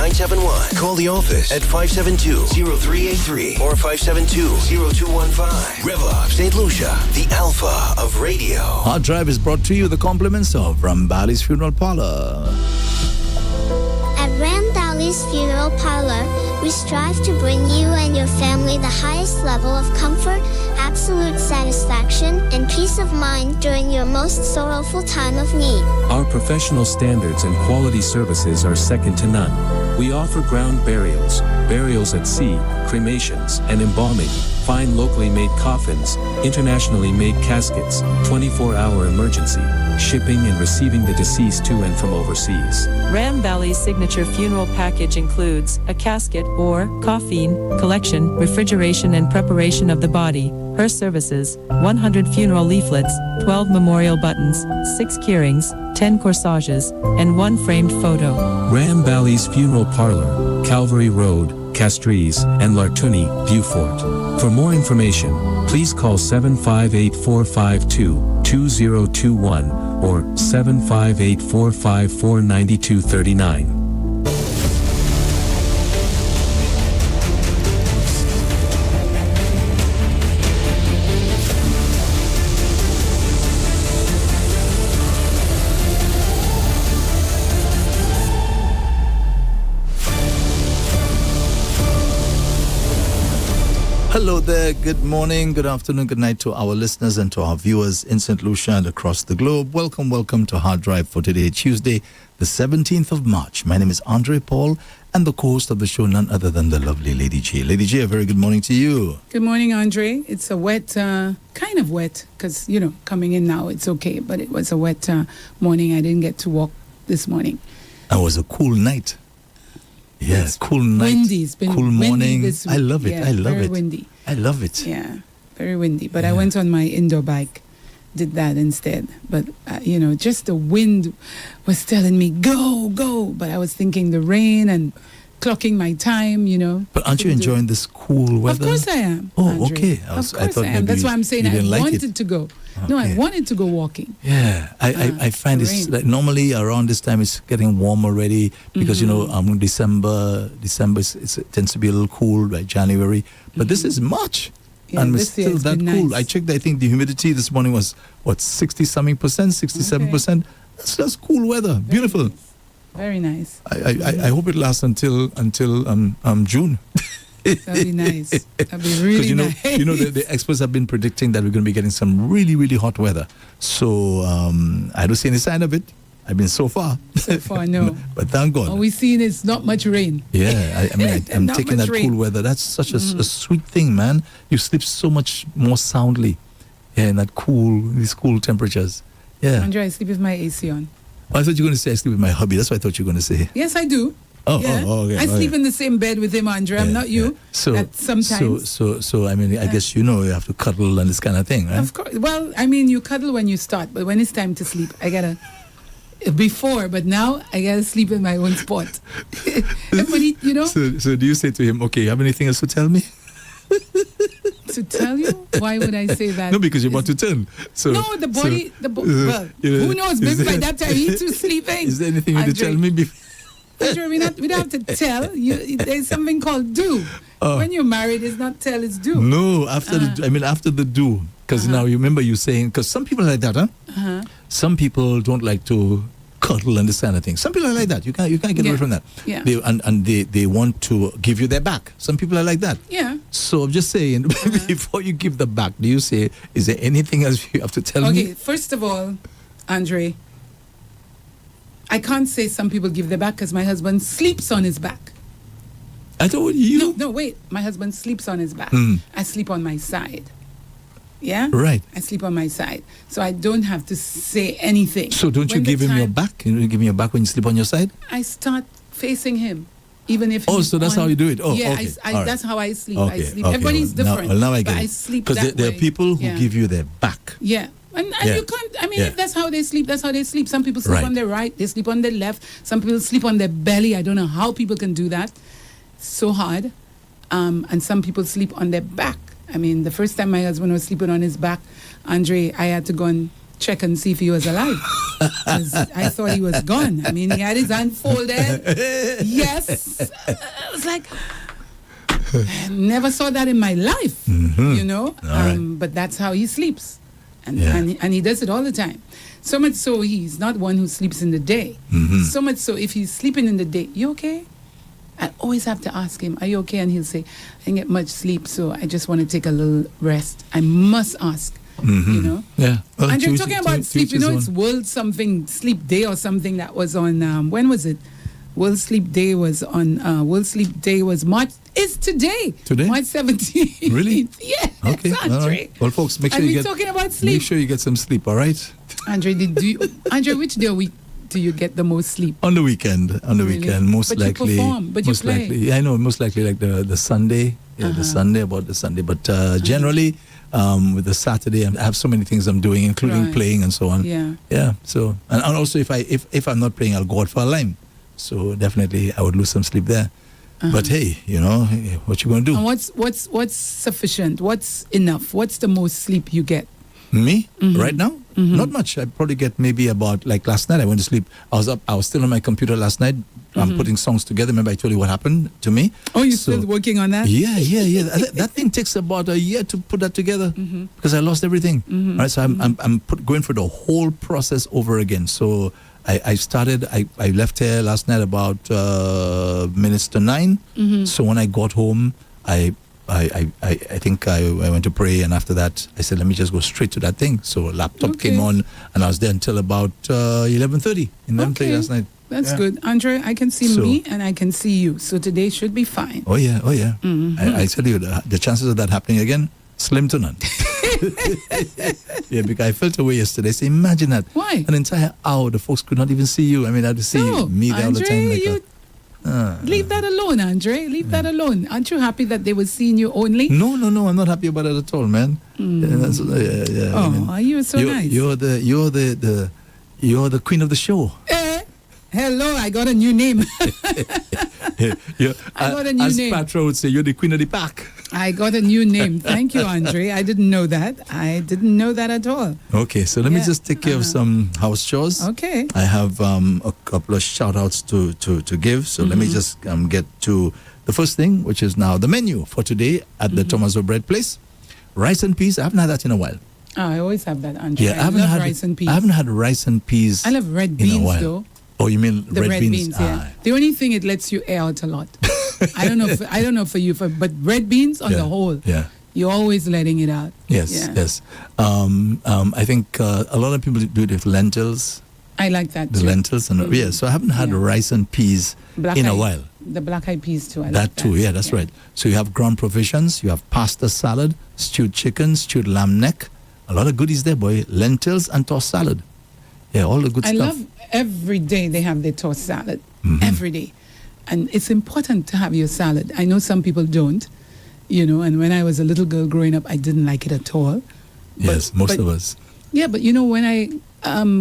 971. Call the office at 572-0383 or 572-0215. REV-UP St. Lucia, the alpha of radio. Harddrive is brought to you with the compliments of Rambali's Funeral Parlor. At Rambali's Funeral Parlor, we strive to bring you and your family the highest level of comfort, absolute satisfaction, and peace of mind during your most sorrowful time of need. Our professional standards and quality services are second to none. We offer ground burials, burials at sea, cremations, and embalming, fine locally made coffins, internationally made caskets, 24-hour emergency, shipping and receiving the deceased to and from overseas. Ram Valley's signature funeral package includes a casket or coffin collection, refrigeration and preparation of the body, her services, 100 funeral leaflets, 12 memorial buttons, 6 keyrings, 10 corsages, and 1 framed photo. Ram Valley's Funeral Parlor, Calvary Road, Castries, and Lartuni, Beaufort. For more information, please call 758-452-2021 or 758-454-9239. Hello there, good morning, good afternoon, good night to our listeners and to our viewers in St. Lucia and across the globe. Welcome to Harddrive for today, Tuesday, the 17th of March. My name is Andre Paul, and the co-host of the show, none other than the lovely Lady J. Lady J, a very good morning to you. Good morning, Andre. It's a wet, kind of wet, because, coming in now, it's okay, but it was a wet morning. I didn't get to walk this morning. It was a cool night. Yes, cool night, windy. It's been cool morning. This week. I love it. Yeah, I love very it. Windy. I love it. Yeah, very windy. But I went on my indoor bike, did that instead. But just the wind was telling me go, go. But I was thinking the rain and clocking my time. But aren't you enjoying this cool weather? Of course I am. Oh, Andre. okay. I thought I am. That's why I'm saying I wanted to go. Okay. No, I wanted to go walking. Yeah, I find it's like normally around this time it's getting warm already because December it tends to be a little cool, like January. But this is March, and it's still that cool. Nice. I checked. I think the humidity this morning was 60-something percent, 67%. That's cool weather. Beautiful. Very nice. I hope it lasts until June. That'd be nice. That'd be really nice. The experts have been predicting that we're going to be getting some really, really hot weather. So I don't see any sign of it. I mean, so far. So far, no. But thank God. All we've seen is not much rain. Yeah, I'm taking that cool weather. That's such a sweet thing, man. You sleep so much more soundly. Yeah, in these cool temperatures. Yeah. Andre, I sleep with my AC on. Oh, I thought you were going to say I sleep with my hubby. That's what I thought you were going to say. Yes, I do. Okay. I sleep in the same bed with him, Andre. I'm not you. So sometimes. So I mean, I guess you have to cuddle and this kind of thing, right? Of course. Well, I mean, you cuddle when you start, but when it's time to sleep, I gotta. Before, but now I gotta sleep in my own spot. So do you say to him, "Okay, you have anything else to tell me?" To tell you? Why would I say that? No, because you're about to turn. So no, who knows? Maybe by that time he's too sleeping. Is there anything you want to tell me before? Sure, we don't have to tell. There's something called do. When you're married, it's not tell, it's do. No, after the do. Because now you remember you saying, because some people are like that, huh? Some people don't like to cuddle and this kind of thing. Some people are like that. You can't get away from that. Yeah. They want to give you their back. Some people are like that. Yeah. So I'm just saying, before you give the back, do you say, is there anything else you have to tell me? Okay, first of all, Andre, I can't say some people give their back because my husband sleeps on his back. I told you. No, wait. My husband sleeps on his back. I sleep on my side. Yeah? Right. I sleep on my side. So I don't have to say anything. So don't you give him your back? You give him your back when you sleep on your side? I start facing him. Even if so that's how you do it? Oh, yeah, okay. That's how I sleep. Okay. I sleep. Okay. Everybody's different. Now I get it. I sleep because there are people who give you their back. Yeah. And you can't, if that's how they sleep, that's how they sleep. Some people sleep on their right, they sleep on their left. Some people sleep on their belly. I don't know how people can do that. So hard. And some people sleep on their back. I mean, the first time my husband was sleeping on his back, Andre, I had to go and check and see if he was alive. 'Cause I thought he was gone. I mean, he had his hand folded. Yes. I was like, I never saw that in my life, you know. But that's how he sleeps. And he does it all the time. So much so, he's not one who sleeps in the day. So much so, if he's sleeping in the day, you okay? I always have to ask him, are you okay? And he'll say, I didn't get much sleep, so I just want to take a little rest. I must ask, you know? Yeah. Well, and you're talking about sleep, you know, it's World something Sleep Day or something that was on, when was it? World Sleep Day was on, World Sleep Day was March, it's today. Today? March 17th. Really? Yes, Okay. Andre. Well, folks, make sure And you we're get, talking about sleep. make sure you get some sleep, all right? Andre, Andre, which day a week do you get the most sleep? On the weekend, Really? most But you likely. perform, but you most play. likely, yeah, I know, most likely like the Sunday, the Sunday, about the Sunday. But generally, with the Saturday, I have so many things I'm doing, including Right. playing and so on. Yeah. Yeah. So, and also if I'm not playing, I'll go out for a lime. So definitely, I would lose some sleep there. But hey, you know, what you gonna do? And what's sufficient? What's enough? What's the most sleep you get? Me right now? Not much. I probably get maybe about, like last night I went to sleep. I was still on my computer last night. I'm putting songs together. Remember I told you what happened to me? Oh, you're still working on that? Yeah. that thing takes about a year to put that together because I lost everything. Right, so I'm going through the whole process over again. So I started. I left here last night about minutes to 9. So when I got home, I think I went to pray, and after that I said, let me just go straight to that thing. So laptop came on, and I was there until about 11:30 last night. That's good. Andre, I can see me and I can see you. So today should be fine. Oh yeah. I tell you, the chances of that happening again, slim to none. Yeah, because I felt away yesterday. So imagine that. Why? An entire hour, the folks could not even see you. I mean, I had to see me there all the time. Leave that alone, Andre. Leave that alone. Aren't you happy that they were seeing you only? No, I'm not happy about it at all, man. You were so nice. You're the queen of the show. Hello, I got a new name. I got a new name. As Patra would say, you're the queen of the pack. I got a new name. Thank you, Andre. I didn't know that. I didn't know that at all. Okay, so let me just take care of some house chores. Okay. I have a couple of shout outs to give. So let me just get to the first thing, which is now the menu for today at the Tomaso Bread Place. Rice and peas. I haven't had that in a while. Oh, I always have that, Andre. Yeah, I love rice and peas. I haven't had rice and peas. I love red beans, though. Oh, you mean the red beans? Yeah. Ah. The only thing, it lets you air out a lot. I don't know for you, but red beans on the whole, you're always letting it out. Yes. I think a lot of people do it with lentils. I like that the too. lentils and so I haven't had rice and peas in a while. The black-eyed peas too. I that like too. Yeah, that's right. So you have ground provisions. You have pasta salad, stewed chicken, stewed lamb neck. A lot of goodies there, boy. Lentils and tossed salad. Yeah, all the good stuff. I love every day they have their tossed salad. Every day. And it's important to have your salad. I know some people don't, and when I was a little girl growing up, I didn't like it at all. Yes, most of us. Yeah, but when I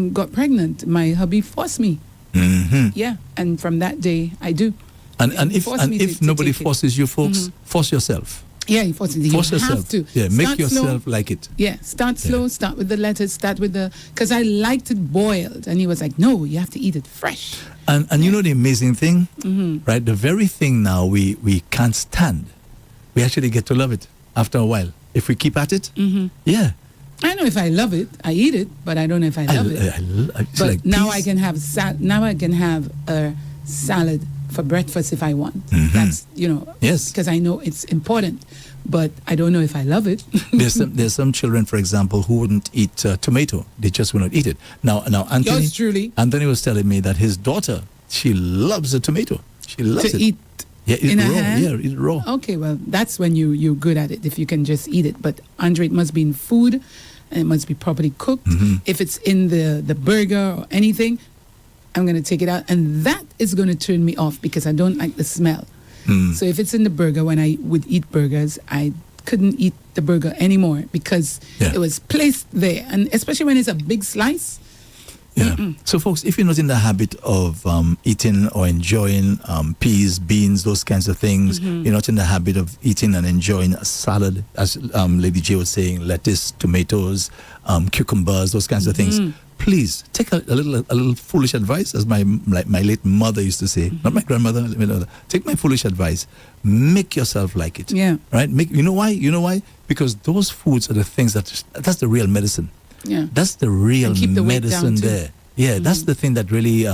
got pregnant, my hubby forced me. Yeah, and from that day, I do. And if nobody forces you, folks, force yourself. Yeah, you force yourself. Have to. Yeah, make yourself like it. Yeah, start slow, start with the lettuce, because I liked it boiled. And he was like, no, you have to eat it fresh. And you know the amazing thing, right? The very thing now we can't stand, we actually get to love it after a while. If we keep at it, yeah. I know if I love it, I eat it, but I don't know if I love it. But like now I can have a salad for breakfast if I want. That's yes, because I know it's important, but I don't know if I love it. there's some children, for example, who wouldn't eat tomato. They just will not eat it. Now Anthony, yours truly. Anthony was telling me that his daughter, she loves the tomato. She loves to it. eat eat in it a raw. hand? Yeah, eat it raw. Okay, well that's when you're good at it, if you can just eat it. But Andre, it must be in food and it must be properly cooked. If it's in the burger or anything, I'm going to take it out, and that is going to turn me off because I don't like the smell. So if it's in the burger, when I would eat burgers, I couldn't eat the burger anymore because it was placed there, and especially when it's a big slice. Yeah. So, folks, if you're not in the habit of eating or enjoying peas, beans, those kinds of things, you're not in the habit of eating and enjoying a salad, as Lady J was saying, lettuce, tomatoes, cucumbers, those kinds of things, please take a little foolish advice, as my late mother used to say, not my grandmother. Take my foolish advice. Make yourself like it. Yeah. Right. You know why? Because those foods are the things that's the real medicine. Yeah. That's the real keep the weight medicine down, too. there. Yeah, that's the thing that really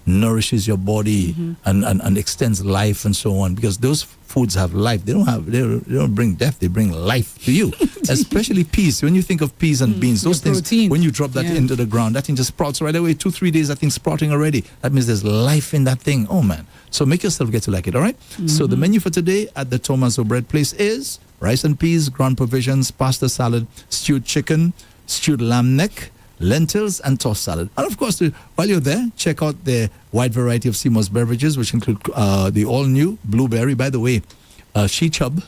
nourishes your body and extends life and so on. Because those foods have life. They don't bring death. They bring life to you. Especially peas. When you think of peas and beans, those things, protein. when you drop that into the ground, that thing just sprouts right away. 2-3 days, that thing's sprouting already. That means there's life in that thing. Oh man! So make yourself get to like it. All right. So the menu for today at the Tomaso Bread Place is rice and peas, ground provisions, pasta salad, stewed chicken, stewed lamb neck, lentils and tossed salad. And of course, while you're there, check out the wide variety of Seymour's beverages, which include the all-new blueberry. By the way, She Chub,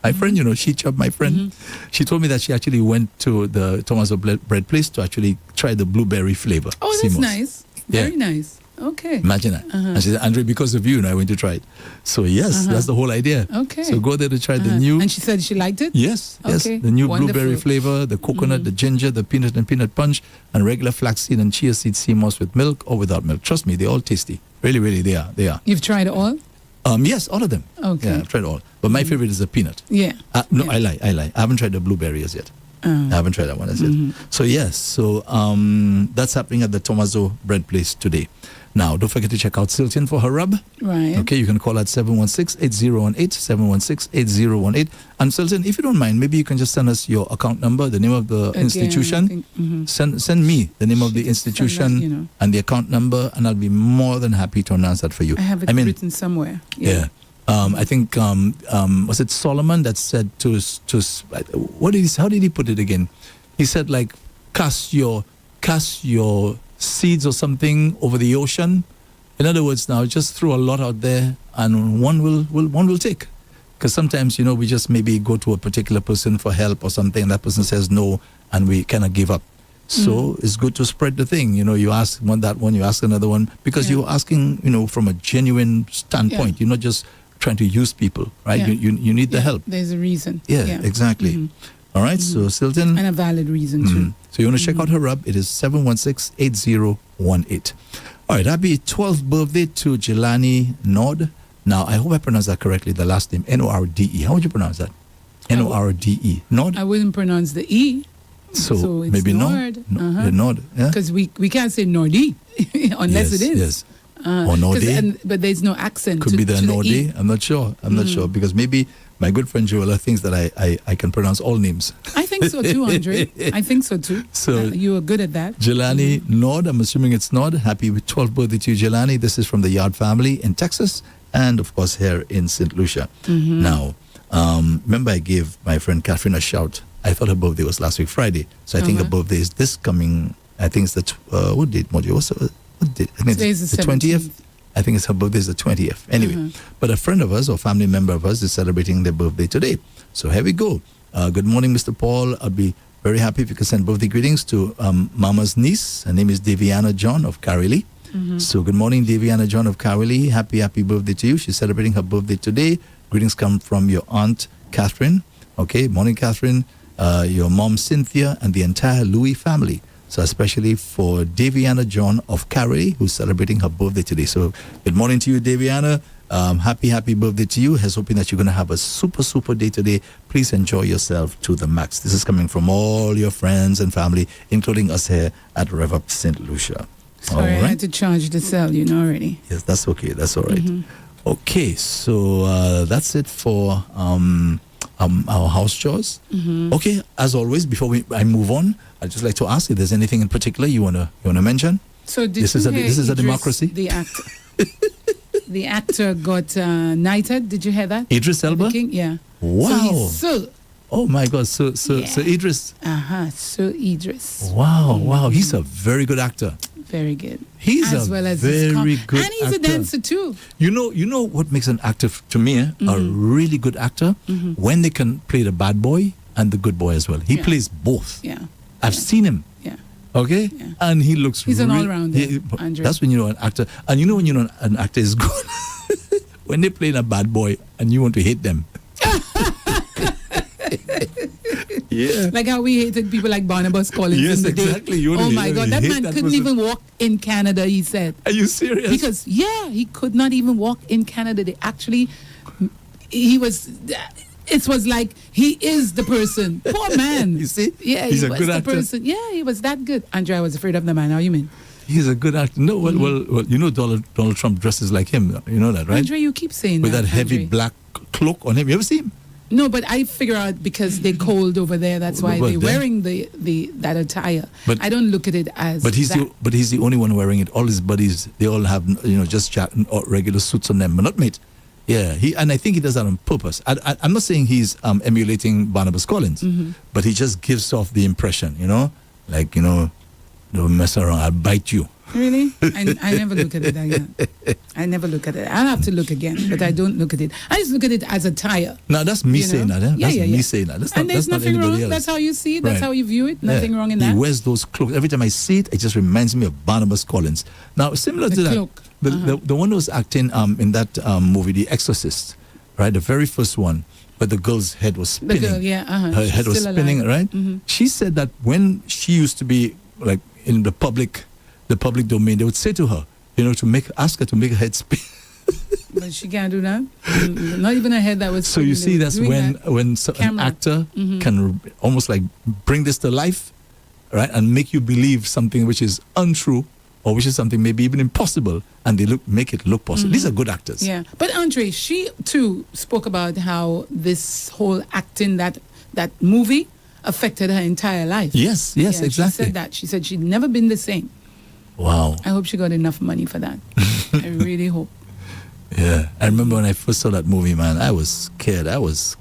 my friend, She Chub, my friend, she told me that she actually went to the Tomaso Bread Place to actually try the blueberry flavor. Oh, that's Seymour's. nice. Very nice. Okay. Imagine that. And she said, Andre, because of you, I went to try it. So yes, that's the whole idea. Okay. So go there to try the new. And she said she liked it? Yes, Okay. the new Wonderful. blueberry flavor, the coconut, the ginger, the peanut and peanut punch, and regular flaxseed and chia seed Seymour's with milk or without milk. Trust me, they're all tasty. Really, really, they are. You've tried all? Yes, all of them. Okay. Yeah, I've tried all. But my favorite is the peanut. Yeah. No, Yeah. I lie. I haven't tried the blueberry as yet. I haven't tried that one as yet. So yes, that's happening at the Tomaso Bread Place today. Now, don't forget to check out Silton for her rub. Right. Okay, you can call at 716-8018, 716-8018. And Silton, if you don't mind, maybe you can just send us your account number, the name of the Again, institution. I think, Send me the name of She the can send institution that, and the account number, and I'll be more than happy to announce that for you. I have it written somewhere. Yeah. I think was it Solomon that said to how did he put it again? He said like cast your seeds or something over the ocean. In other words, now just throw a lot out there and one will take. Because sometimes we just maybe go to a particular person for help or something, and that person says no, and we kind of give up. So it's good to spread the thing. You ask that one, you ask another one, because you're asking from a genuine standpoint. You're not just trying to use people, right? Yeah. You need the help. There's a reason. Yeah. Exactly. All right, so Silton. And a valid reason, too. So you want to check out her rub. It is 716-8018. All right, happy 12th birthday to Jelani Nord. Now, I hope I pronounced that correctly, the last name, Norde. How would you pronounce that? Norde. Nord? I wouldn't pronounce the E. So it's maybe Nord. Nord. Yeah? Because we can't say Nordi unless it is. Yes. Or Norde. But there's no accent. Could be the Norde. E. I'm not sure. Because maybe my good friend Joella thinks that I can pronounce all names. I think so too, Andre. I think so too. So you are good at that. Jelani Nord, I'm assuming it's Nord. Happy 12th birthday to you, Jelani. This is from the Yard family in Texas and, of course, here in St. Lucia. Now, remember I gave my friend Catherine a shout. I thought her birthday was last week, Friday. So I think her birthday is this coming, I think it's what date, Mojo? What date? I think Today's it's the the 20th. I think it's her birthday is the 20th. Anyway, but a friend of ours or family member of ours is celebrating their birthday today. So here we go. Good morning, Mr. Paul. I'd be very happy if you could send birthday greetings to Mama's niece. Her name is Daviana John of Caroli. So good morning, Daviana John of Caroli. Happy birthday to you. She's celebrating her birthday today. Greetings come from your aunt, Catherine. Okay, morning, Catherine. Your mom, Cynthia, and the entire Louis family. So especially for Daviana John of Caroli, who's celebrating her birthday today. So good morning to you, Daviana. Happy birthday to you. Here's hoping that you're going to have a super day today. Please enjoy yourself to the max. This is coming from all your friends and family, including us here at REV-UP St. Lucia. Sorry, I had to charge the cell, already. Yes, that's okay. That's all right. Okay, so that's it for our house chores. Okay, as always, before I move on, I'd just like to ask if there's anything in particular you wanna mention. So this is a democracy. The actor, the actor got knighted. Did you hear that? Idris Elba. Yeah. Wow. So oh my God. So Idris. So Idris. Wow. He's a very good actor. Very good. He's as a well as very good and he's actor. a dancer too. You know what makes an actor to me a really good actor when they can play the bad boy and the good boy as well. He plays both. Yeah. I've seen him. Yeah. Okay? Yeah. And he looks He's an all-rounder, Andre. That's when you know an actor. And you know when you know an actor is good? When they play a bad boy and you want to hate them. Yeah. Like how we hated people like Barnabas Collins Yes, in the day. exactly. You Oh only- my you God, only that hate man that couldn't person. even walk in Canada, he said. Are you serious? Because, yeah, he could not even walk in Canada. They actually, it was like, he is the person. Poor man. You see? Yeah, He's he a was good the actor. person. Yeah, he was that good. Andre, I was afraid of the man. How you mean? He's a good actor. No, well, you know Donald Trump dresses like him. You know that, right? Andre, you keep saying With that heavy Andre. black cloak on him. You ever see him? No, but I figure out because they're cold over there. That's why But they're then- wearing that attire. But- I don't look at it as. But he's that. he's the only one wearing it. All his buddies, they all have just regular suits on them, but not mate. Yeah, and I think he does that on purpose. I'm not saying he's emulating Barnabas Collins, but he just gives off the impression, like don't mess around, I'll bite you. Really? I never look at it again. I never look at it. I'll have to look again, but I don't look at it. I just look at it as attire. Now that's me saying that. Eh? Yeah, That's yeah, me yeah. saying that. That's And not, there's that's not nothing anybody wrong. else. That's how you see it. That's Right. how you view it. Nothing Yeah. wrong in He that. wears those clothes. Every time I see it, it just reminds me of Barnabas Collins. Now, similar The to that, cloak. the one who was acting in that movie, The Exorcist, right? The very first one, where the girl's head was The spinning. girl, yeah. Her She's head was still spinning, alive. right? She said that when she used to be like in the public domain, they would say to her, ask her to make her head spin. But she can't do that. Not even a head that was. So you see, that's when an Camera. actor can almost like bring this to life, right, and make you believe something which is untrue or which is something maybe even impossible, and they make it look possible. These are good actors. Yeah, but Andre, she too spoke about how this whole acting that movie affected her entire life. Yes, Yeah, exactly. She said that. She said she'd never been the same. Wow. I hope she got enough money for that. I really hope. Yeah, I remember when I first saw that movie, man. I was scared. I was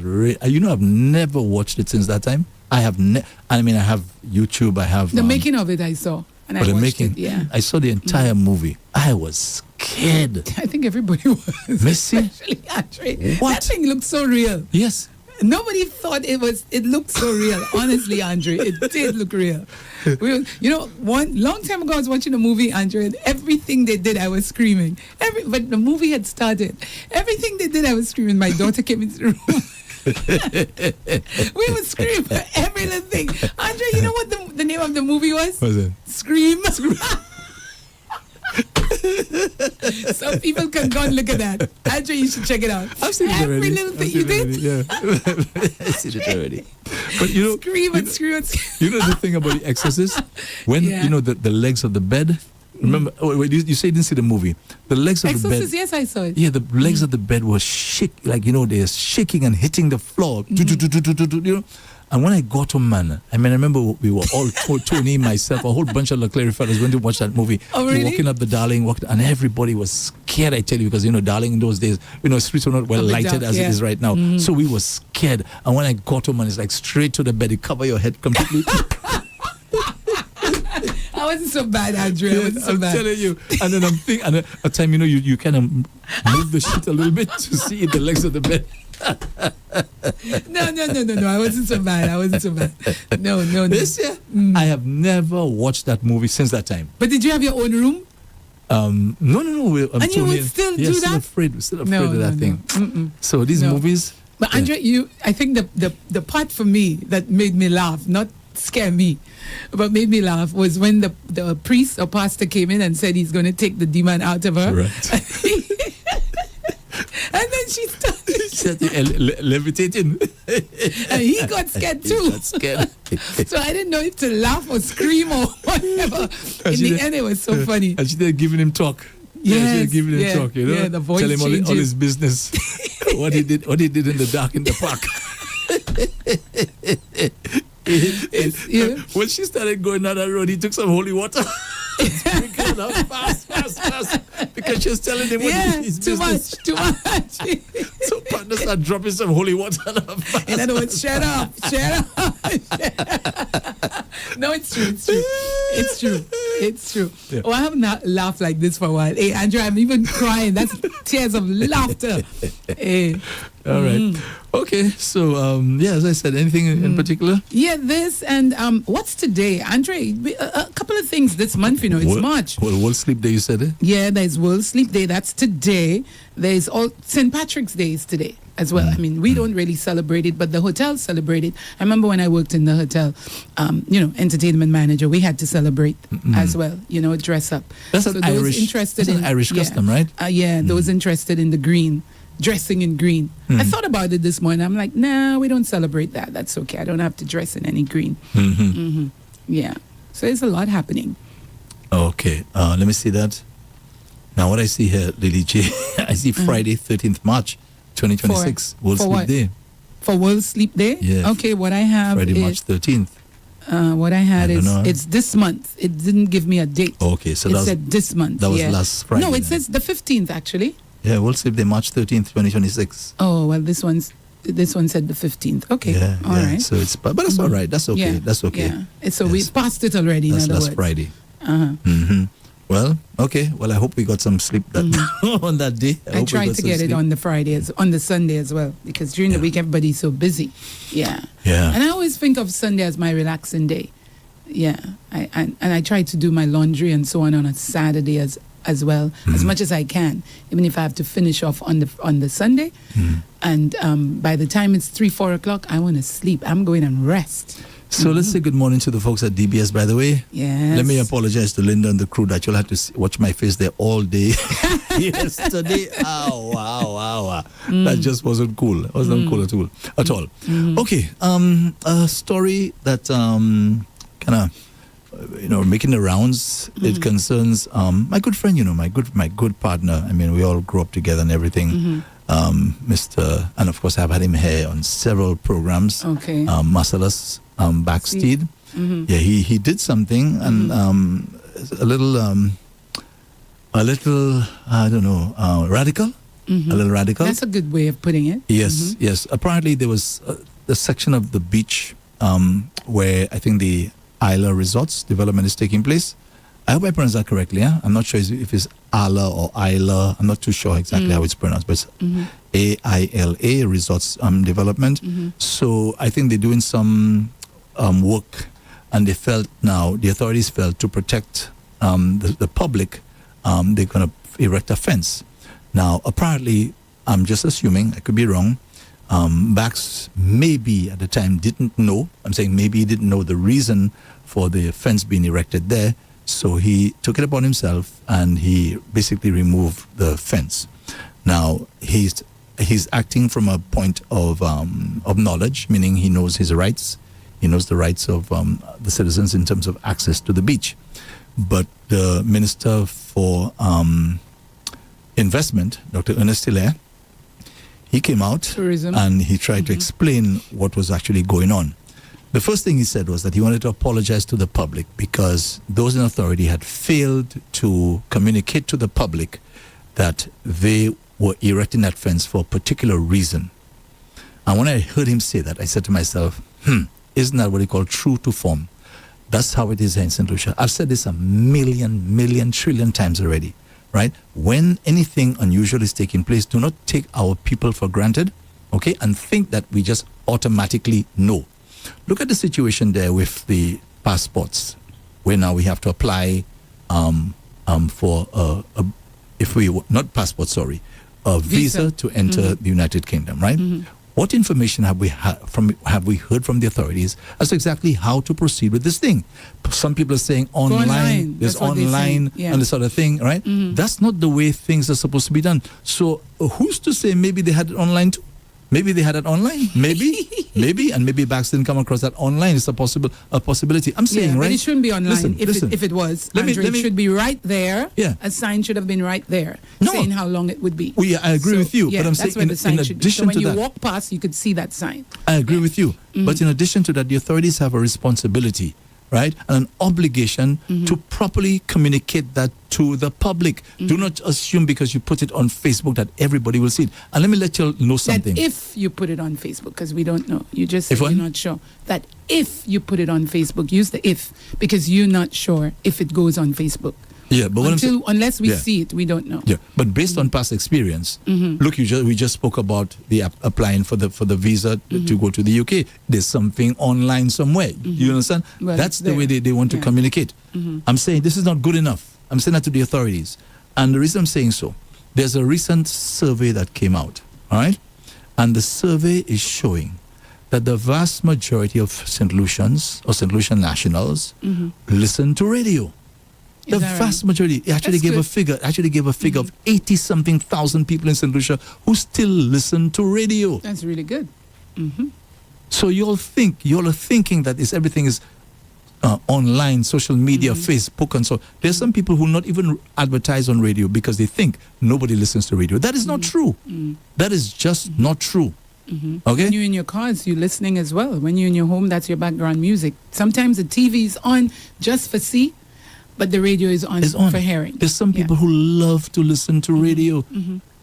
really. I've never watched it since that time. I have. I have YouTube. I have The making of it I saw. And But I the watched making, it, yeah. I saw the entire movie. I was scared. I think everybody was. Missy? Especially Andre. What? That thing looked so real. Yes. Nobody thought it looked so real. Honestly, Andre, it did look real. One long time ago I was watching a movie, Andre, and everything they did I was screaming. But the movie had started. Everything they did I was screaming. My daughter came into the room. We would scream for every little thing. Andre, you know what the name of the movie was? What was it? Scream. Some people can go and look at that. Andre, you should check it out. I've seen it every already. little thing you did. Yeah. I've seen it already. But Scream and scream and scream. you know the thing about The Exorcist? When, Yeah. the legs of the bed. Remember, wait, you say you didn't see the movie. The legs of the bed. Exorcist, yes, I saw it. Yeah, the legs of the bed were they're shaking and hitting the floor. And when I got home, man, I remember we were all, Tony, myself, a whole bunch of Leclerc fellas went to watch that movie. Oh, We really? were walking up the Darling, and everybody was scared, I tell you, because, Darling in those days, streets were not well A bit lighted dark, as yeah. it is right now. So we were scared. And when I got home, man, it's like straight to the bed, you cover your head completely. I wasn't so bad, Andre. I wasn't so I'm bad. telling you. And then I'm thinking, and at a time, you kind of move the sheet a little bit to see the legs of the bed. No. I wasn't so bad. No. This year, I have never watched that movie since that time. But did you have your own room? No. And you would still do Still that? afraid. We're still afraid of that thing. Mm-mm. So these No. movies. But Andre, I think the part for me that made me laugh, not scare me, but made me laugh was when the priest or pastor came in and said he's going to take the demon out of her. Right. And then she started, Levitating. and he got scared too. Got scared. So I didn't know if to laugh or scream or whatever. And In she the did- end, it was so funny. And she did giving him talk. She Yes, did giving him yeah, talk, yeah, the voice Tell him all changes. his business. what he did in the dark in the park. Yeah. When she started going down that road, he took some holy water. Sprinkling her fast. Because she was telling him what his too business. much. So partners start dropping some holy water on her fast. In other words, shut up. No, it's true. Yeah. Oh, I haven't laughed like this for a while. Hey, Andrew, I'm even crying. That's tears of laughter. Hey. All right. Okay. So, as I said, anything in particular? Yeah, this and what's today? Andre, a couple of things this month, it's March. Well, World Sleep Day, you said it? Yeah, there's World Sleep Day. That's today. There's all St. Patrick's Day is today as well. I mean, we don't really celebrate it, but the hotel celebrate it. I remember when I worked in the hotel, entertainment manager, we had to celebrate as well, dress up. That's an Irish custom, right? Those interested in the green, dressing in green. I thought about it this morning. I'm like, no, we don't celebrate that. That's okay. I don't have to dress in any green. Yeah. So there's a lot happening. Okay. Let me see that. Now, what I see here, Lily J, I see Friday, 13th March, 2026, World for Sleep what? Day. For World Sleep Day? Yeah. Okay, what I have Friday, is... March 13th. What I had I is, don't know. it's this month. It didn't give me a date. Okay, so it said this month. that was last Friday. No, it then. says the 15th, actually. Yeah, World Sleep Day, March 13th, 2026. Oh, well, this one said the 15th. Okay, all right. So it's, but that's all right. That's okay. Yeah. That's okay. Yeah. So we passed it already, That's in other last words. Friday. Uh-huh. Well, okay. Well, I hope we got some sleep on that day. I tried to get it on the Sunday as well, because during the week everybody's so busy. Yeah. And I always think of Sunday as my relaxing day. Yeah. I try to do my laundry and so on a Saturday as well, as much as I can, even if I have to finish off on the Sunday. And by the time it's 3-4 o'clock, I want to sleep. I'm going and rest. So let's say good morning to the folks at DBS, by the way. Yes. Let me apologize to Linda and the crew that you'll have to watch my face there all day yesterday. Ow. That just wasn't cool. It wasn't cool at all. Okay, a story that kind of making the rounds. It concerns my good friend, my good partner. I mean, we all grew up together and everything. Mr. And of course, I've had him here on several programs. Okay. Marcellus Backsteed. Yeah, he did something and a little I don't know, radical. A little radical. That's a good way of putting it. Yes. Apparently, there was the section of the beach where I think the Isla Resorts development is taking place. I hope I pronounced that correctly. Yeah? I'm not sure if it's Isla or Isla. I'm not too sure exactly how it's pronounced, but it's AILA Resorts development. So I think they're doing some work, and the authorities felt to protect the public, they're going to erect a fence. Now, apparently, I'm just assuming, I could be wrong, Bax maybe at the time didn't know, I'm saying maybe he didn't know the reason for the fence being erected there, so he took it upon himself and he basically removed the fence. Now, he's acting from a point of knowledge, meaning he knows his rights. He knows the rights of the citizens in terms of access to the beach. But the Minister for Investment, Dr. Ernest Hilaire, he came out Tourism. and he tried to explain what was actually going on. The first thing he said was that he wanted to apologize to the public because those in authority had failed to communicate to the public that they were erecting that fence for a particular reason. And when I heard him say that, I said to myself, isn't that what they call true to form? That's how it is here in St. Lucia. I've said this a million, trillion times already, right? When anything unusual is taking place, do not take our people for granted, okay? And think that we just automatically know. Look at the situation there with the passports, where now we have to apply for a visa to enter the United Kingdom, right? What information have we heard from the authorities as to exactly how to proceed with this thing? Some people are saying online. There's online and this sort of thing, right? That's not the way things are supposed to be done. So who's to say maybe they had it online too? Maybe they had it online. Maybe, and maybe Bax didn't come across that online. It's a possibility. I'm saying, right? But it shouldn't be online. If it was, it should be right there. Yeah. A sign should have been right there, saying how long it would be. Well, yeah, I agree with you. But I'm saying, in addition to that, so when you walk past, you could see that sign. I agree with you. But in addition to that, the authorities have a responsibility, right, and an obligation to properly communicate that to the public. Do not assume because you put it on Facebook that everybody will see it. And let me let you know something. That if you put it on Facebook, because we don't know. You just said you're not sure. That if you put it on Facebook, use the if, because you're not sure if it goes on Facebook. Yeah, but unless we see it, we don't know. Yeah, but based on past experience, look, we just spoke about the applying for the visa to go to the UK. There's something online somewhere. You understand? Well, that's the way they want to communicate. I'm saying this is not good enough. I'm saying that to the authorities, and the reason I'm saying so, there's a recent survey that came out, all right? And the survey is showing that the vast majority of St. Lucians or St. Lucian nationals listen to radio. The vast majority. It actually gave a figure. Of 80-something thousand people in St. Lucia who still listen to radio. That's really good. So you all are thinking that everything is online, social media, Facebook, and so. There's some people who not even advertise on radio because they think nobody listens to radio. That is not true. That is just not true. Okay. When you're in your cars, you're listening as well. When you're in your home, that's your background music. Sometimes the TV is on just for see, but the radio is on for hearing. There's some people who love to listen to radio,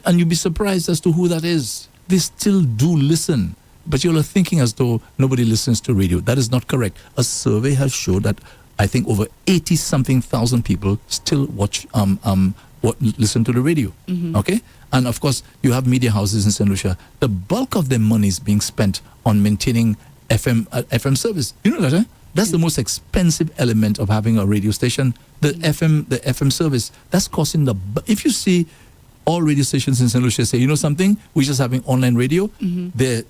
and you'd be surprised as to who that is. They still do listen, but you're thinking as though nobody listens to radio. That is not correct. A survey has showed that I think over 80-something thousand people still listen to the radio. Okay. And of course, you have media houses in St. Lucia. The bulk of their money is being spent on maintaining FM service. You know that, eh? That's the most expensive element of having a radio station. The FM service. That's costing if you see all radio stations in St. Lucia say, you know something, we're just having online radio. Their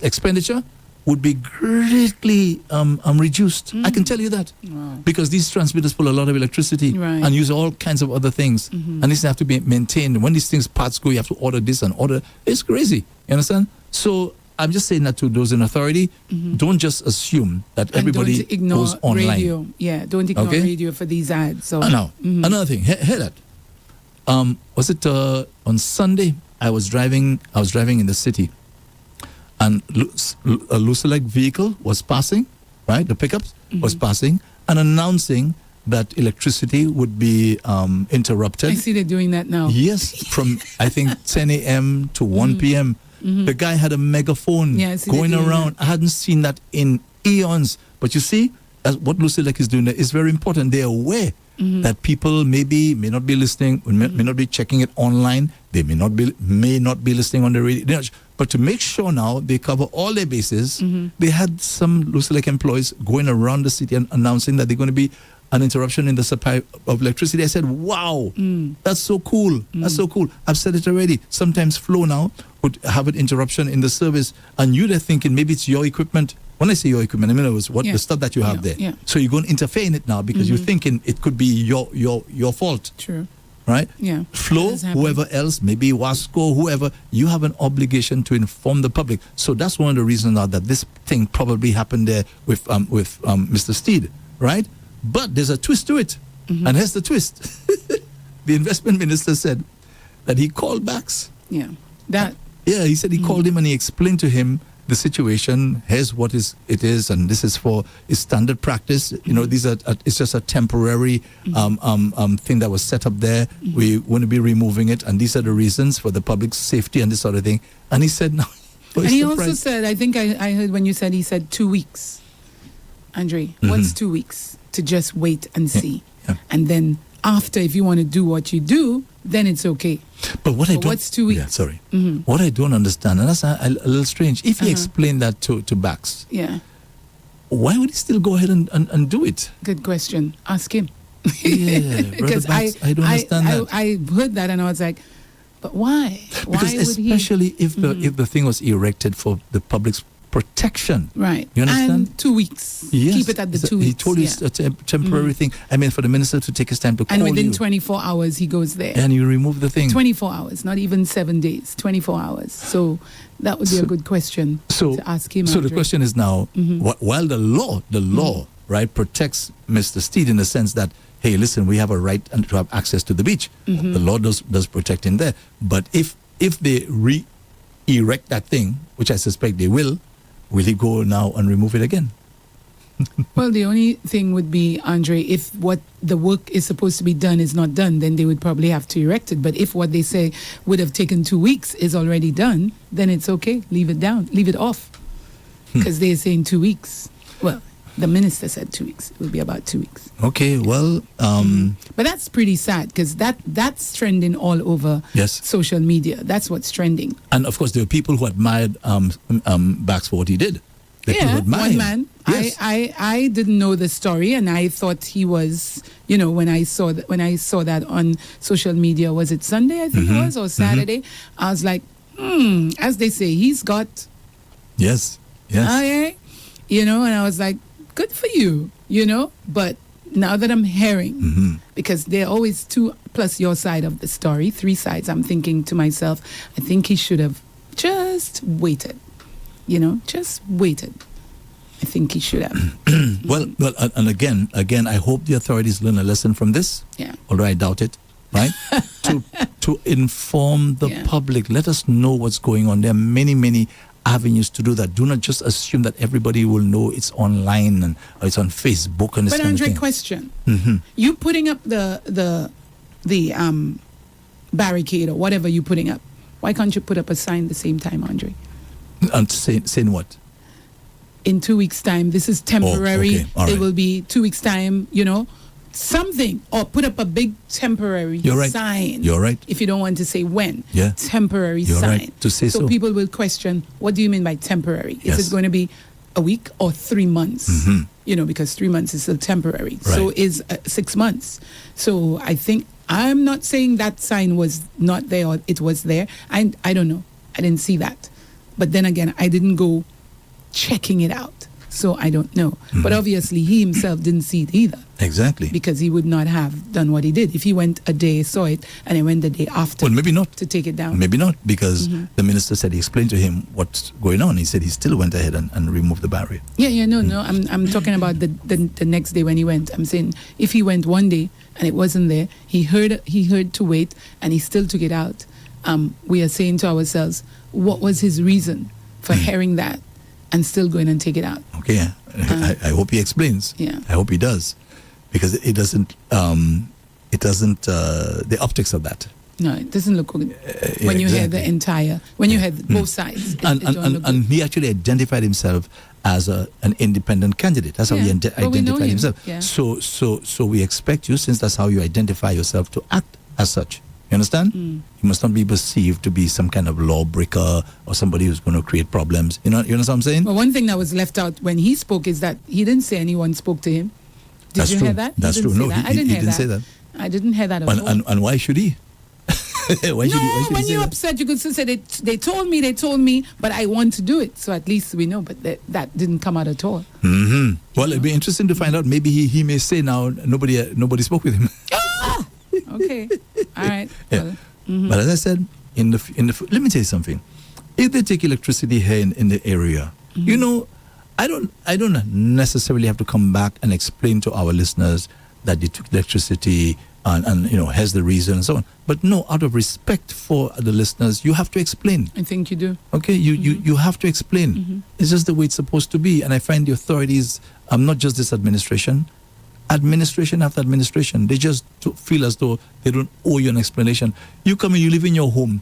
expenditure would be greatly reduced. I can tell you that. Wow. Because these transmitters pull a lot of electricity and use all kinds of other things. And these have to be maintained. When these parts go, you have to order this and order. It's crazy. You understand? So I'm just saying that to those in authority. Don't just assume that everybody goes online. Radio. Yeah, don't ignore radio for these ads. So now, another thing. Hear that. Was it on Sunday? I was driving in the city. And a Lucelec vehicle was passing, right? The pickups was passing and announcing that electricity would be interrupted. I see they're doing that now. Yes, from I think 10 a.m. to 1 p.m. The guy had a megaphone going around. I hadn't seen that in eons. But you see, what Lucelec is doing there is very important. They're aware that people may not be listening, may not be checking it online. They may not be listening on the radio. But to make sure now they cover all their bases, they had some Lucelec employees going around the city and announcing that they're going to be an interruption in the supply of electricity. I said, wow, that's so cool. That's so cool. I've said it already. Sometimes Flow now would have an interruption in the service, and they're thinking maybe it's your equipment. When I say your equipment, I mean the stuff that you have there. Yeah. So you're going to interfere in it now because you're thinking it could be your fault. True. Right? Yeah. Flow, whoever else, maybe Wasco, whoever, you have an obligation to inform the public. So that's one of the reasons now that this thing probably happened there with Mr. Steed, right? But there's a twist to it. And here's the twist. The investment minister said that he called Bax. Yeah. He said he called him and he explained to him the situation. Here's what it is, and this is standard practice. You know, it's just a temporary thing that was set up there. We want to be removing it, and these are the reasons for the public safety and this sort of thing. And he said, no. And he also said, I think I heard when you said, he said 2 weeks. Andre, what's 2 weeks? To just wait and see. Yeah. And then after, if you want to do what you do, then it's okay. But what's 2 weeks? Yeah, sorry. What I don't understand, and that's a little strange. If he explained that to Bax, why would he still go ahead and do it? Good question. Ask him. Yeah, because I don't understand that. I heard that and I was like, but why? Because especially if the thing was erected for the public's protection. Right. You understand? And 2 weeks. Yes. Keep it at the 2 weeks. He told you it's a temporary thing. I mean, for the minister to take his time to call you. And within 24 hours, he goes there. And you remove the thing. 24 hours, not even 7 days, 24 hours. So that would be a good question to ask him. So the question is now, while the law, right, protects Mr. Steed in the sense that, hey, listen, we have a right to have access to the beach. The law does protect him there. But if they re-erect that thing, which I suspect they will he go now and remove it again? Well, the only thing would be, Andre, if what the work is supposed to be done is not done, then they would probably have to erect it. But if what they say would have taken 2 weeks is already done, then it's okay. Leave it down. Leave it off. Because they're saying 2 weeks. Well, the minister said 2 weeks. It would be about 2 weeks. Okay, well... But that's pretty sad because that's trending all over social media. That's what's trending. And, of course, there were people who admired Bax for what he did. One man. Yes. I didn't know the story, and I thought he was, when I saw that on social media, was it Sunday, I think it was, or Saturday? I was like, as they say, he's got. Yes. Okay. And I was like, good for you, but now that I'm hearing, because there are always 2 plus your side of the story, 3 sides, I'm thinking to myself, I think he should have just waited, just waited. I think he should have. Well, and again, I hope the authorities learn a lesson from this. Yeah. Although I doubt it, right? to inform the public, let us know what's going on. There are many avenues to do that. Do not just assume that everybody will know it's online and or it's on Facebook and this But kind Andre, of thing. question: you putting up the barricade or whatever you putting up? Why can't you put up a sign at the same time, Andre? And saying what? In 2 weeks' time, this is temporary. okay. All It right. will be 2 weeks' time, something. Or put up a big temporary You're right. sign. You're right. If you don't want to say when. Yeah. Temporary You're sign. right to say so. people will question, what do you mean by temporary? Yes. Is it going to be a week or 3 months? Because 3 months is still temporary. So Right. is 6 months. So I think, I'm not saying that sign was not there or it was there. I don't know. I didn't see that. But then again, I didn't go checking it out. So I don't know. But obviously he himself didn't see it either, Exactly. because he would not have done what he did. If he went a day, saw it, and he went the day after Well, maybe not. to take it down. Maybe not, because the minister said he explained to him what's going on. He said he still went ahead and removed the barrier. No. I'm talking about the next day when he went. I'm saying if he went one day and it wasn't there, he heard to wait and he still took it out. We are saying to ourselves, what was his reason for hearing that and still going and take it out? Okay, I hope he explains. Yeah. I hope he does, because it doesn't. The optics of that. No, it doesn't look good when you hear the entire, when you hear both sides. It don't look good. And he actually identified himself as an independent candidate. That's how he Well, we know identified him. himself. Yeah. So we expect you, since that's how you identify yourself, to act as such. You understand? You must not be perceived to be some kind of lawbreaker or somebody who's going to create problems. You know what I'm saying? Well, one thing that was left out when he spoke is that he didn't say anyone spoke to him. Did That's you true. hear that? That's He true. didn't No, say that. I he didn't hear didn't that. say that. I didn't hear that at all. And why should he? Why should he when say you're that? upset, you could still say they told me, but I want to do it. So at least we know. But that didn't come out at all. Well, it'd be interesting to find out. Maybe he may say now nobody spoke with him. Okay, all right. Yeah. Well, But as I said, let me tell you something. If they take electricity here in the area, I don't necessarily have to come back and explain to our listeners that they took electricity and here's the reason and so on. But no, out of respect for the listeners, you have to explain. I think you do. Okay, you have to explain. It's just the way it's supposed to be. And I find the authorities, not just this administration after administration, they just feel as though they don't owe you an explanation. You come in, you live in your home,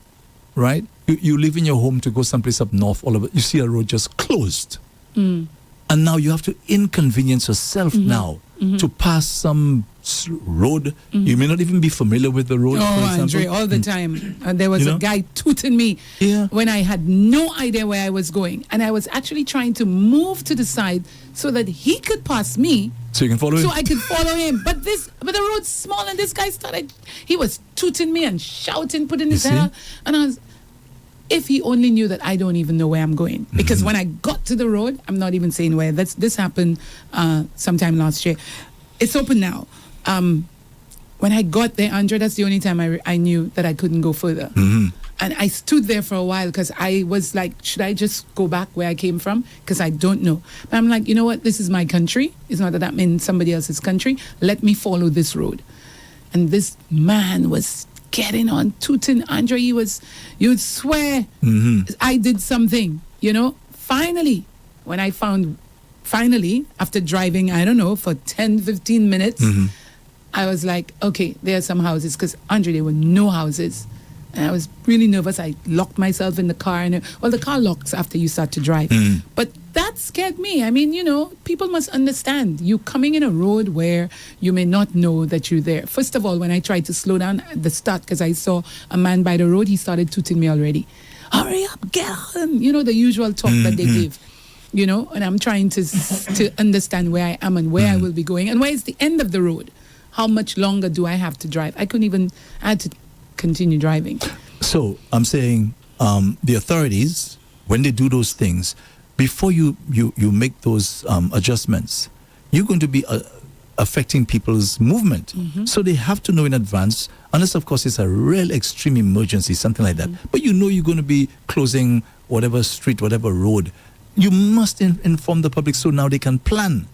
right? You live in your home to go someplace up north, all of it. You see a road just closed. And now you have to inconvenience yourself now to pass some road. You may not even be familiar with the road. Oh, for example. Andre, all the time. There was a guy tooting me when I had no idea where I was going. And I was actually trying to move to the side so that he could pass me. So you can follow him? So I could follow him. But the road's small and this guy he was tooting me and shouting, putting his head out. And I was, if he only knew that I don't even know where I'm going. Because when I got to the road, I'm not even saying where. This happened sometime last year. It's open now. When I got there, Andre, that's the only time I knew that I couldn't go further. And I stood there for a while because I was like, should I just go back where I came from? Because I don't know. But I'm like, you know what? This is my country. It's not that I'm in somebody else's country. Let me follow this road. And this man was getting on, tooting. Andre, you would swear I did something, Finally, after driving, I don't know, for 10, 15 minutes, I was like, okay, there are some houses. Because, Andre, there were no houses. And I was really nervous. I locked myself in the car. The car locks after you start to drive. But that scared me. I mean, people must understand. You coming in a road where you may not know that you're there. First of all, when I tried to slow down at the start, because I saw a man by the road, he started tooting me already. Hurry up, get on. The usual talk that they give. you know, and I'm trying to understand where I am and where I will be going and where is the end of the road. How much longer do I have to drive? I had to continue driving. So I'm saying the authorities, when they do those things, before you make those adjustments, you're going to be affecting people's movement. So they have to know in advance, unless of course it's a real extreme emergency, something like that. But you know you're going to be closing whatever street, whatever road. You must inform the public so now they can plan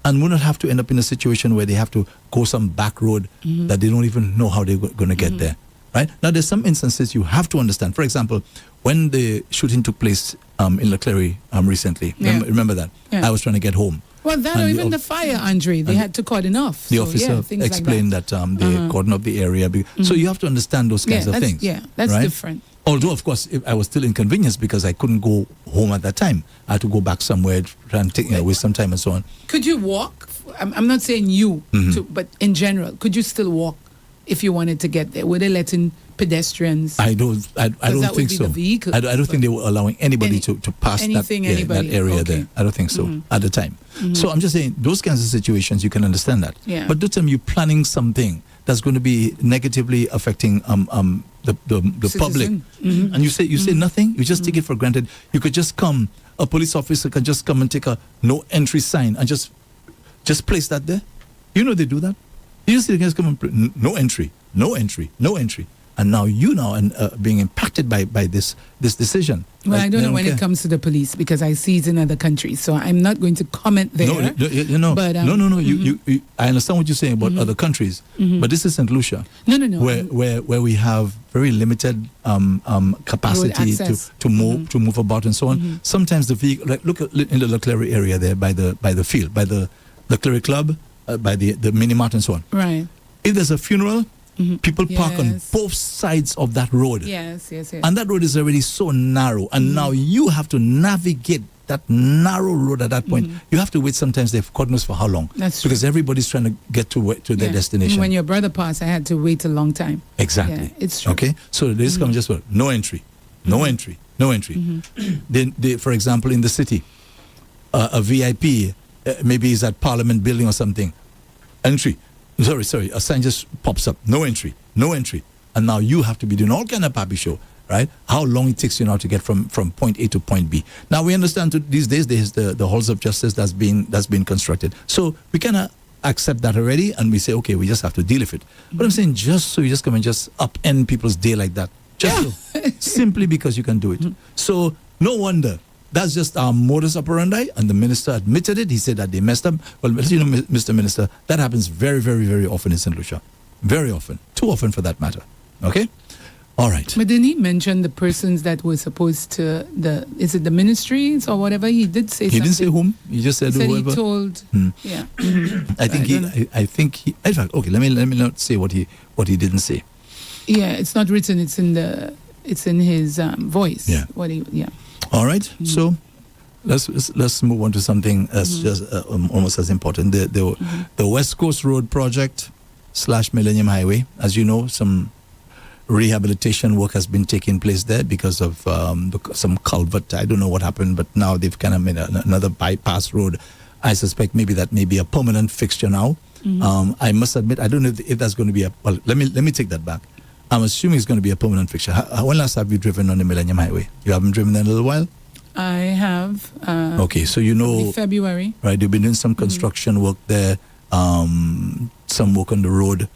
and will not have to end up in a situation where they have to go some back road that they don't even know how they're going to get there. Right? Now, there's some instances you have to understand. For example, when the shooting took place in Leclerc recently, remember that? Yeah. I was trying to get home. Well, that or even the fire, Andre, they had to cordon off. The officer explained that they cordon off the area. So you have to understand those kinds of things. Yeah, that's right? different. Although, of course, I was still inconvenienced because I couldn't go home at that time. I had to go back somewhere, try and waste some time and so on. Could you walk? I'm not saying you, but in general, could you still walk if you wanted to get there? Were they letting pedestrians? I don't think so. I don't think they were allowing anybody to pass that area there. I don't think so at the time. So I'm just saying, those kinds of situations, you can understand that. Yeah. But don't tell me you're planning something that's going to be negatively affecting the public. And you say nothing, you just take it for granted. You could just come, a police officer can just come and take a no entry sign and just place that there. You know they do that. You see the guys come and no entry. And now being impacted by this decision. Well, I don't know when it comes to the police because I see it in other countries, so I'm not going to comment there. No. I understand what you're saying about other countries, but this is St. Lucia. No. Where we have very limited capacity to move about and so on. Sometimes the vehicle, like look at in the Leclerc area there by the field, by the Leclerc Club, by the mini mart and so on. Right. If there's a funeral, people park on both sides of that road. Yes. And that road is already so narrow. And now you have to navigate that narrow road at that point. You have to wait sometimes. God knows for how long. That's true. Because everybody's trying to get to their destination. When your brother passed, I had to wait a long time. Exactly. Yeah, it's true. Okay? So this comes just no entry. No entry. Then, for example, in the city, a VIP, maybe is at Parliament building or something. Entry. Sorry, a sign just pops up. No entry. And now you have to be doing all kind of pappy show, right? How long it takes you now to get from point A to point B. Now we understand these days there's the halls of justice that's been constructed. So we kind of accept that already and we say, okay, we just have to deal with it. But I'm saying just so you just come and just upend people's day like that. Simply because you can do it. So no wonder. That's just our modus operandi, and the minister admitted it. He said that they messed up. Well, Mr. Minister, that happens very, very, very often in St. Lucia. Very often. Too often for that matter. Okay? All right. But didn't he mention the persons that were supposed to, is it the ministries or whatever? He did say something. He didn't say whom. He just said whoever. He told, yeah. I think he, in fact, okay, let me not say what he didn't say. Yeah, it's not written. It's in his voice. Yeah. All right, so let's move on to something that's just almost as important. The West Coast Road project / Millennium Highway. As you know, some rehabilitation work has been taking place there because of some culvert. I don't know what happened, but now they've kind of made another bypass road. I suspect maybe that may be a permanent fixture now. I must admit, I don't know if that's going to be well, let me take that back. I'm assuming it's going to be a permanent fixture. When last have you driven on the Millennium Highway? You haven't driven there in a little while? I have. Okay, so you know... February. Right, they've been doing some construction work there, some work on the road.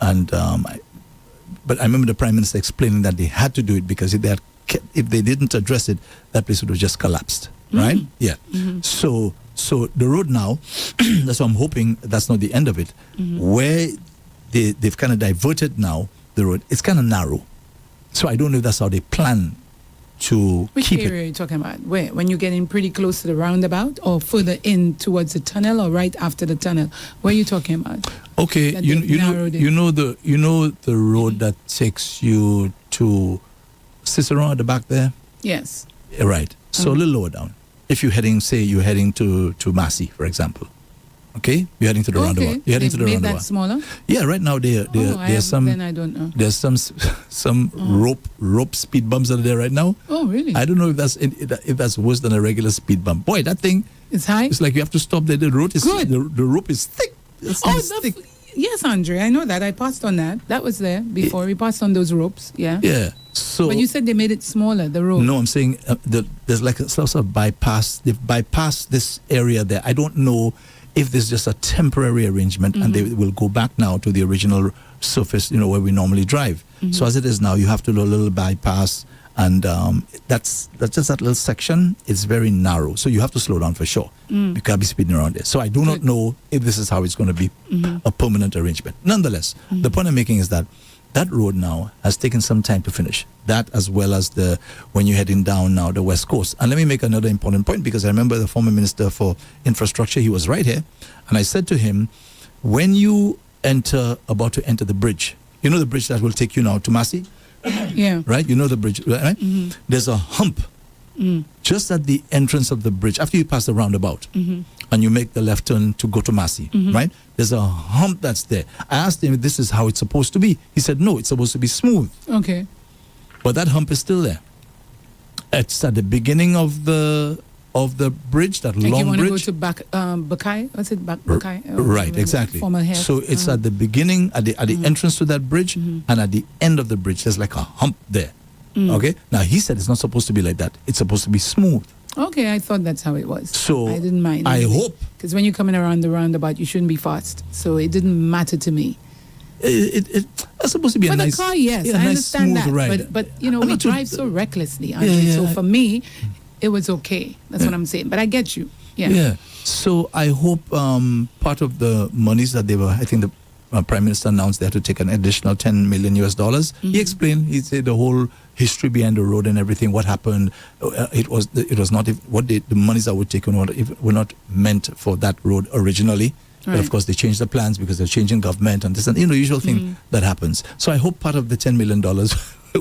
But I remember the Prime Minister explaining that they had to do it because if they didn't address it, that place would have just collapsed. Right? Yeah. So the road now, that's what I'm hoping that's not the end of it. Where they've kind of diverted now, the road, it's kind of narrow. So I don't know if that's how they plan to Which keep area are you talking about? Where? When you're getting pretty close to the roundabout or further in towards the tunnel or right after the tunnel? Where are you talking about? Okay, you know the road that takes you to Cicero at the back there? Yes. Right. So a little lower down. If you're heading to Massey, for example. Okay, you're heading to the roundabout. You're heading to the made roundabout. that smaller? Yeah, right now there's some. Then I don't know. There's some rope speed bumps that are there right now. Oh, really? I don't know if that's worse than a regular speed bump. Boy, that thing. It's high. It's like you have to stop there. The road is Good. The rope is thick. Thick. Yes, Andre, I know that. I passed on that. That was there before. We passed on those ropes. Yeah. Yeah. So. But you said they made it smaller. The road. No, I'm saying there's like a sort of bypass. They've bypassed this area there. I don't know if this is just a temporary arrangement and they will go back now to the original surface, where we normally drive. So as it is now, you have to do a little bypass, and that's just that little section. It's very narrow, so you have to slow down for sure. You can't be speeding around there. So I do not know if this is how it's going to be a permanent arrangement. Nonetheless, the point I'm making is that road now has taken some time to finish. That, as well as when you're heading down now the West Coast. And let me make another important point, because I remember the former Minister for Infrastructure, he was right here. And I said to him, when you about to enter the bridge, the bridge that will take you now to Massey? Yeah. Right? You know the bridge, right? There's a hump just at the entrance of the bridge, after you pass the roundabout, and you make the left turn to go to Massey, right? There's a hump that's there. I asked him if this is how it's supposed to be. He said, no, it's supposed to be smooth. Okay. But that hump is still there. It's at the beginning of the bridge, that like long you want bridge. to go to Buckeye? What's it, Buckeye? Right, exactly. So it's at the beginning, at the entrance to that bridge, and at the end of the bridge, there's like a hump there. Okay? Now, he said it's not supposed to be like that. It's supposed to be smooth. Okay, I thought that's how it was. So I didn't mind. I hope. Because when you're coming around the roundabout, you shouldn't be fast. So it didn't matter to me. It's supposed to be for a nice, the car, yes, yeah, I nice understand smooth that. ride. But we drive so recklessly, Andre. Yeah. So for me, it was okay. That's what I'm saying. But I get you. Yeah. So I hope part of the monies that I think the Prime Minister announced they had to take an additional $10 million US. He explained, he said the whole history behind the road and everything, what happened. It was not the monies that were taken were not meant for that road originally. Right. But of course, they changed the plans because they're changing government and this and the usual thing that happens. So I hope part of the $10 million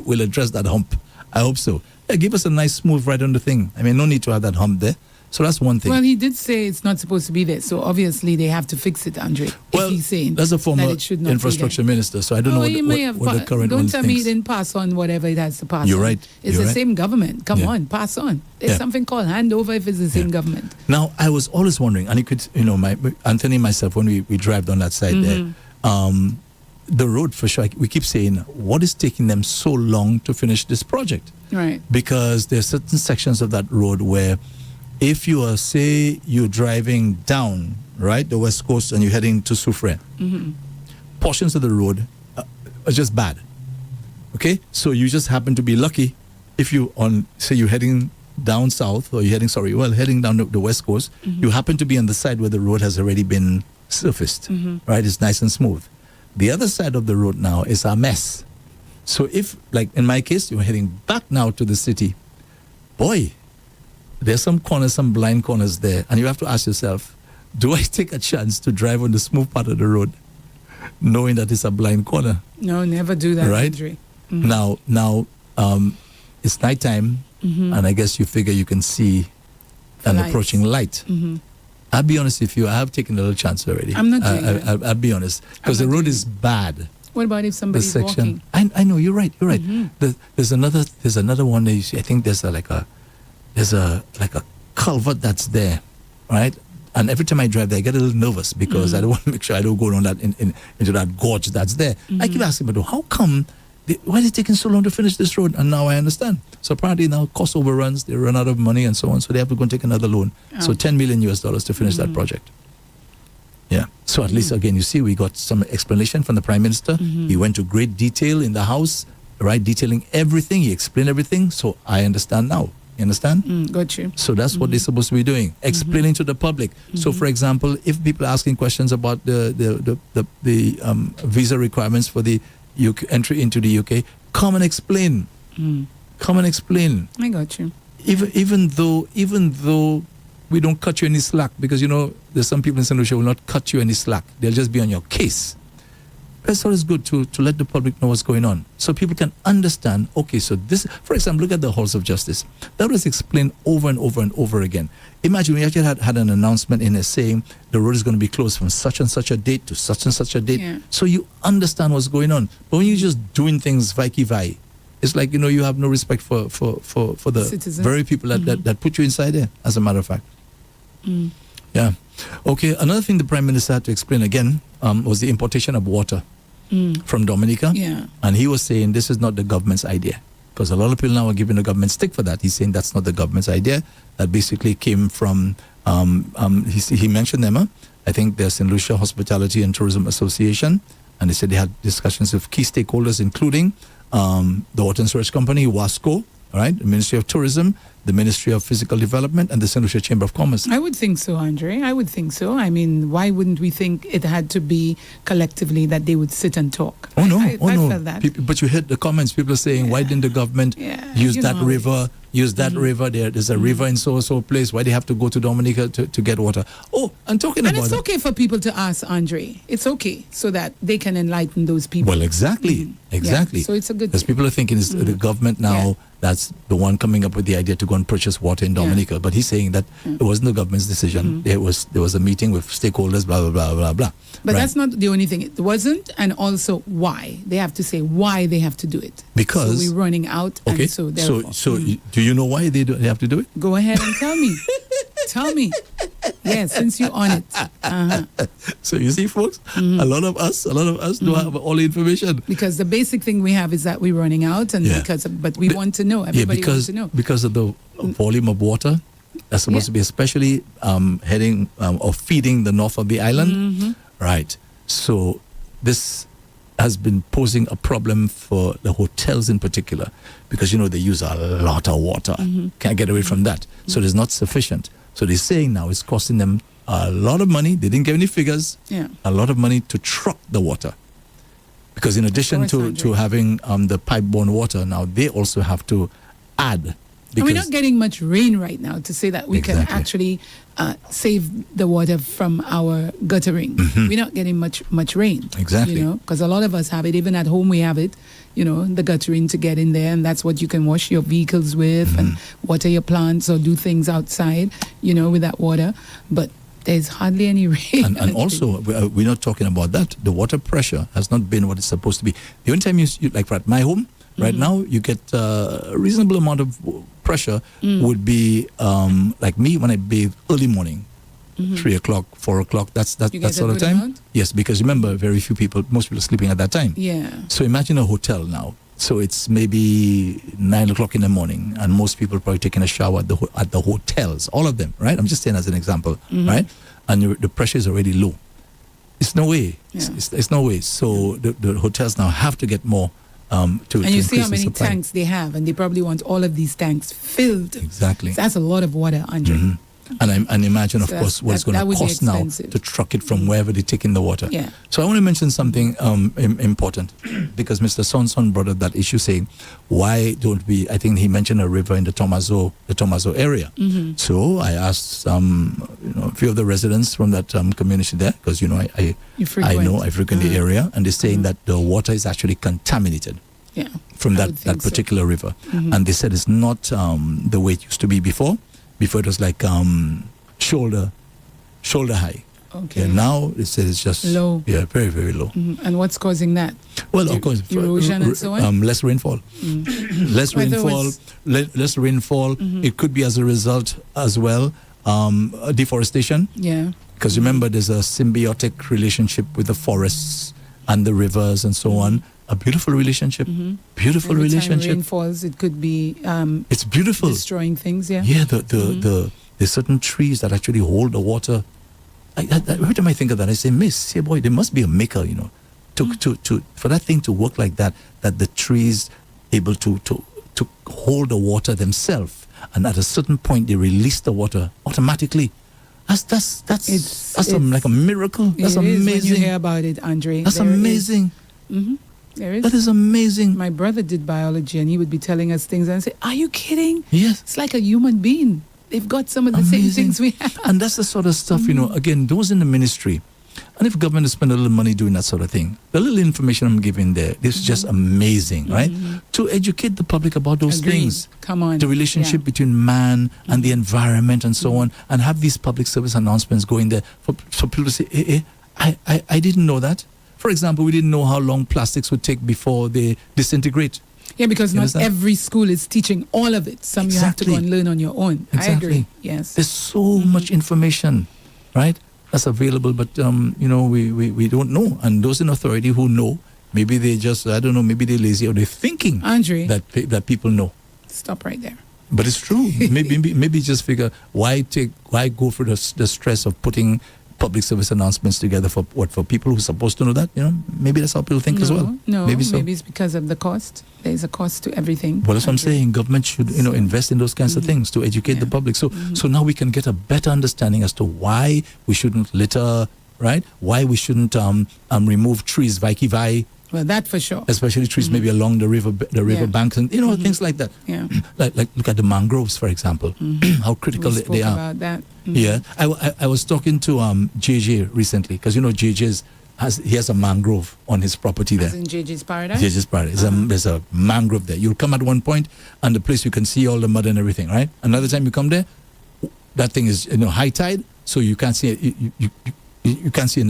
will address that hump. I hope so. Yeah, give us a nice smooth ride on the thing. I mean, no need to have that hump there. So that's one thing. Well, he did say it's not supposed to be there. So obviously they have to fix it, Andre. Well, if he's saying that's a former that it should not infrastructure minister. So I don't know what the current one thinks. Don't tell me he didn't pass on whatever it has to pass on. You're right. It's the same government. Come on, pass on. There's something called handover if it's the same government. Now, I was always wondering, and you could, Anthony and myself, when we drive down that side there, the road for sure, we keep saying, what is taking them so long to finish this project? Right. Because there are certain sections of that road where if you are, say, you're driving down, right, the West Coast and you're heading to Soufrière, portions of the road are just bad. Okay? So you just happen to be lucky if you say you're heading down south or you're heading down the West Coast, you happen to be on the side where the road has already been surfaced, right? It's nice and smooth. The other side of the road now is a mess. So if, like in my case, you're heading back now to the city, boy, there's some corners, some blind corners there, and you have to ask yourself, do I take a chance to drive on the smooth part of the road knowing that it's a blind corner? No, never do that, right? Andre. Now, it's nighttime, and I guess you figure you can see an approaching light. I'll be honest with you, I have taken a little chance already. I'm not doing that. I'll be honest, because the road is bad. What about if somebody's walking? I know, you're right. There's another one that you see, I think there's a culvert that's there, right? And every time I drive there, I get a little nervous because I don't want to make sure I don't go down that into that gorge that's there. I keep asking, but how come? Why is it taking so long to finish this road? And now I understand. So apparently now cost overruns, they run out of money and so on, so they have to go and take another loan. So $10 million to finish that project. Yeah. So at least, again, you see, we got some explanation from the Prime Minister. He went to great detail in the House, right, detailing everything. He explained everything. So I understand now. You understand? Got you. So that's what they're supposed to be doing, explaining to the public. So, for example, if people are asking questions about the visa requirements for the entry into the UK, come and explain. Come and explain. I got you. Even though we don't cut you any slack, because there's some people in St. Lucia who will not cut you any slack. They'll just be on your case. I thought it's good to let the public know what's going on, so people can understand. Okay, so this, for example, look at the halls of justice. That was explained over and over and over again. Imagine we actually had an announcement in there saying the road is going to be closed from such and such a date to such and such a date. Yeah. So you understand what's going on. But when you're just doing things vai, it's like, you have no respect for the citizens. very people that put you inside there, as a matter of fact. Yeah. Okay, another thing the Prime Minister had to explain again was the importation of water from Dominica. Yeah. And he was saying this is not the government's idea. Because a lot of people now are giving the government stick for that. He's saying that's not the government's idea. That basically came from, he mentioned them, I think the St. Lucia Hospitality and Tourism Association. And they said they had discussions with key stakeholders, including the Water and Storage Company, WASCO, right? The Ministry of Tourism, the Ministry of Physical Development, and the St. Lucia Chamber of Commerce. I would think so, Andre. I would think so. I mean, why wouldn't we think it had to be collectively that they would sit and talk? Oh, no. I felt that. But you heard the comments. People are saying, why didn't the government use that river? Use that river. There's a river in so place. Why they have to go to Dominica to get water? Oh, and talking about it's okay for people to ask, Andre. It's okay, so that they can enlighten those people. Well, exactly. Exactly. Yeah, so it's a good Because thing. people are thinking it's the government now that's the one coming up with the idea to go and purchase water in Dominica. But he's saying that it wasn't the government's decision. There was a meeting with stakeholders, blah, blah, blah, blah, blah. But that's not the only thing. It wasn't, and also why. They have to say why they have to do it. Because... So we're running out, okay, and so therefore... Do you know why they have to do it? Go ahead and tell me. Tell me. Yes, since you're on it. So you see, folks, a lot of us don't have all the information. Because the basic thing we have is that we're running out, and but we want to know. Everybody wants to know. Because of the volume of water that's supposed to be especially heading or feeding the north of the island. Right. So this has been posing a problem for the hotels in particular, because they use a lot of water. Can't get away from that. So there's not sufficient. So they're saying now it's costing them a lot of money. They didn't give any figures. A lot of money to truck the water. Because in addition to having the pipe-borne water, now they also have to add. And we're not getting much rain right now to say that we can actually save the water from our guttering. We're not getting much rain. Exactly. Because a lot of us have it. Even at home we have it, the guttering to get in there. And that's what you can wash your vehicles with and water your plants or do things outside, with that water. But there's hardly any rain. And also, we're not talking about that. The water pressure has not been what it's supposed to be. The only time you like at my home, right now, you get a reasonable amount of pressure would be like me when I bathe early morning, 3 o'clock, 4 o'clock. That's sort of time. Amount? Yes, because remember, most people are sleeping at that time. Yeah. So imagine a hotel now. So it's maybe 9 o'clock in the morning, and most people are probably taking a shower at the hotels, all of them, right? I'm just saying as an example, right? And the pressure is already low. It's no way. It's no way. So the hotels now have to get more. And you see how many tanks they have, and they probably want all of these tanks filled. Exactly. So that's a lot of water, Andre. And imagine, of course, what it's going to cost now to truck it from wherever they're taking the water. Yeah. So I want to mention something important, because Mr. Sonson brought up that issue, saying, why don't we? I think he mentioned a river in the Tomaso area. So I asked a few of the residents from that community there, because I frequent the area, and they're saying that the water is actually contaminated. Yeah. From that particular river, and they said it's not the way it used to be before. Before it was like shoulder high. Okay. Yeah, now it's just low. Yeah, very, very low. And what's causing that? Well, of course, erosion and so on. Less rainfall. Less rainfall. Less rainfall. It could be as a result as well. Deforestation. Yeah. Because remember, there's a symbiotic relationship with the forests and the rivers and so on. A beautiful relationship. Beautiful Every relationship. Time rain falls, it could be it's beautiful. Destroying things, yeah. Yeah, there's certain trees that actually hold the water. Every time I think of that, I say, Miss, yeah, boy, there must be a maker, to for that thing to work like that the trees able to hold the water themselves, and at a certain point they release the water automatically. That's like a miracle. That's amazing. When you hear about it, Andre. That's amazing. There is. That is amazing. My brother did biology, and he would be telling us things, and I say, "Are you kidding?" Yes. It's like a human being. They've got some of the same things we have. And that's the sort of stuff, again, those in the ministry, And if government is spending a little money doing that sort of thing, the little information I'm giving there, this is just amazing, right? To educate the public about those things. Come on. The relationship between man and the environment and so on, and have these public service announcements going there for people to say, I didn't know that. For example, we didn't know how long plastics would take before they disintegrate. Yeah, because not every school is teaching all of it. Some you have to go and learn on your own. Exactly. I agree. Yes. There's so much information, right? That's available, but we don't know. And those in authority who know, maybe they just, I don't know, maybe they're lazy or they're thinking Andre, that people know. Stop right there. But it's true. maybe just figure why go through the stress of putting public service announcements together for people who are supposed to know that. Maybe that's how people think as well. No, maybe so. Maybe it's because of the cost. There's a cost to everything. Well, that's what I'm saying. Government should invest in those kinds of things to educate the public. So now we can get a better understanding as to why we shouldn't litter, right? Why we shouldn't remove trees, vai. Well, that for sure. Especially trees maybe along the river banks and things like that. Yeah. Like look at the mangroves, for example. How critical they are. About that. Yeah. I was talking to JJ recently, because JJ has a mangrove on his property there. As in JJ's Paradise? JJ's Paradise. There's a mangrove there. You'll come at one point and the place you can see all the mud and everything, right? Another time you come there, that thing is high tide, so you can't see it. You can't see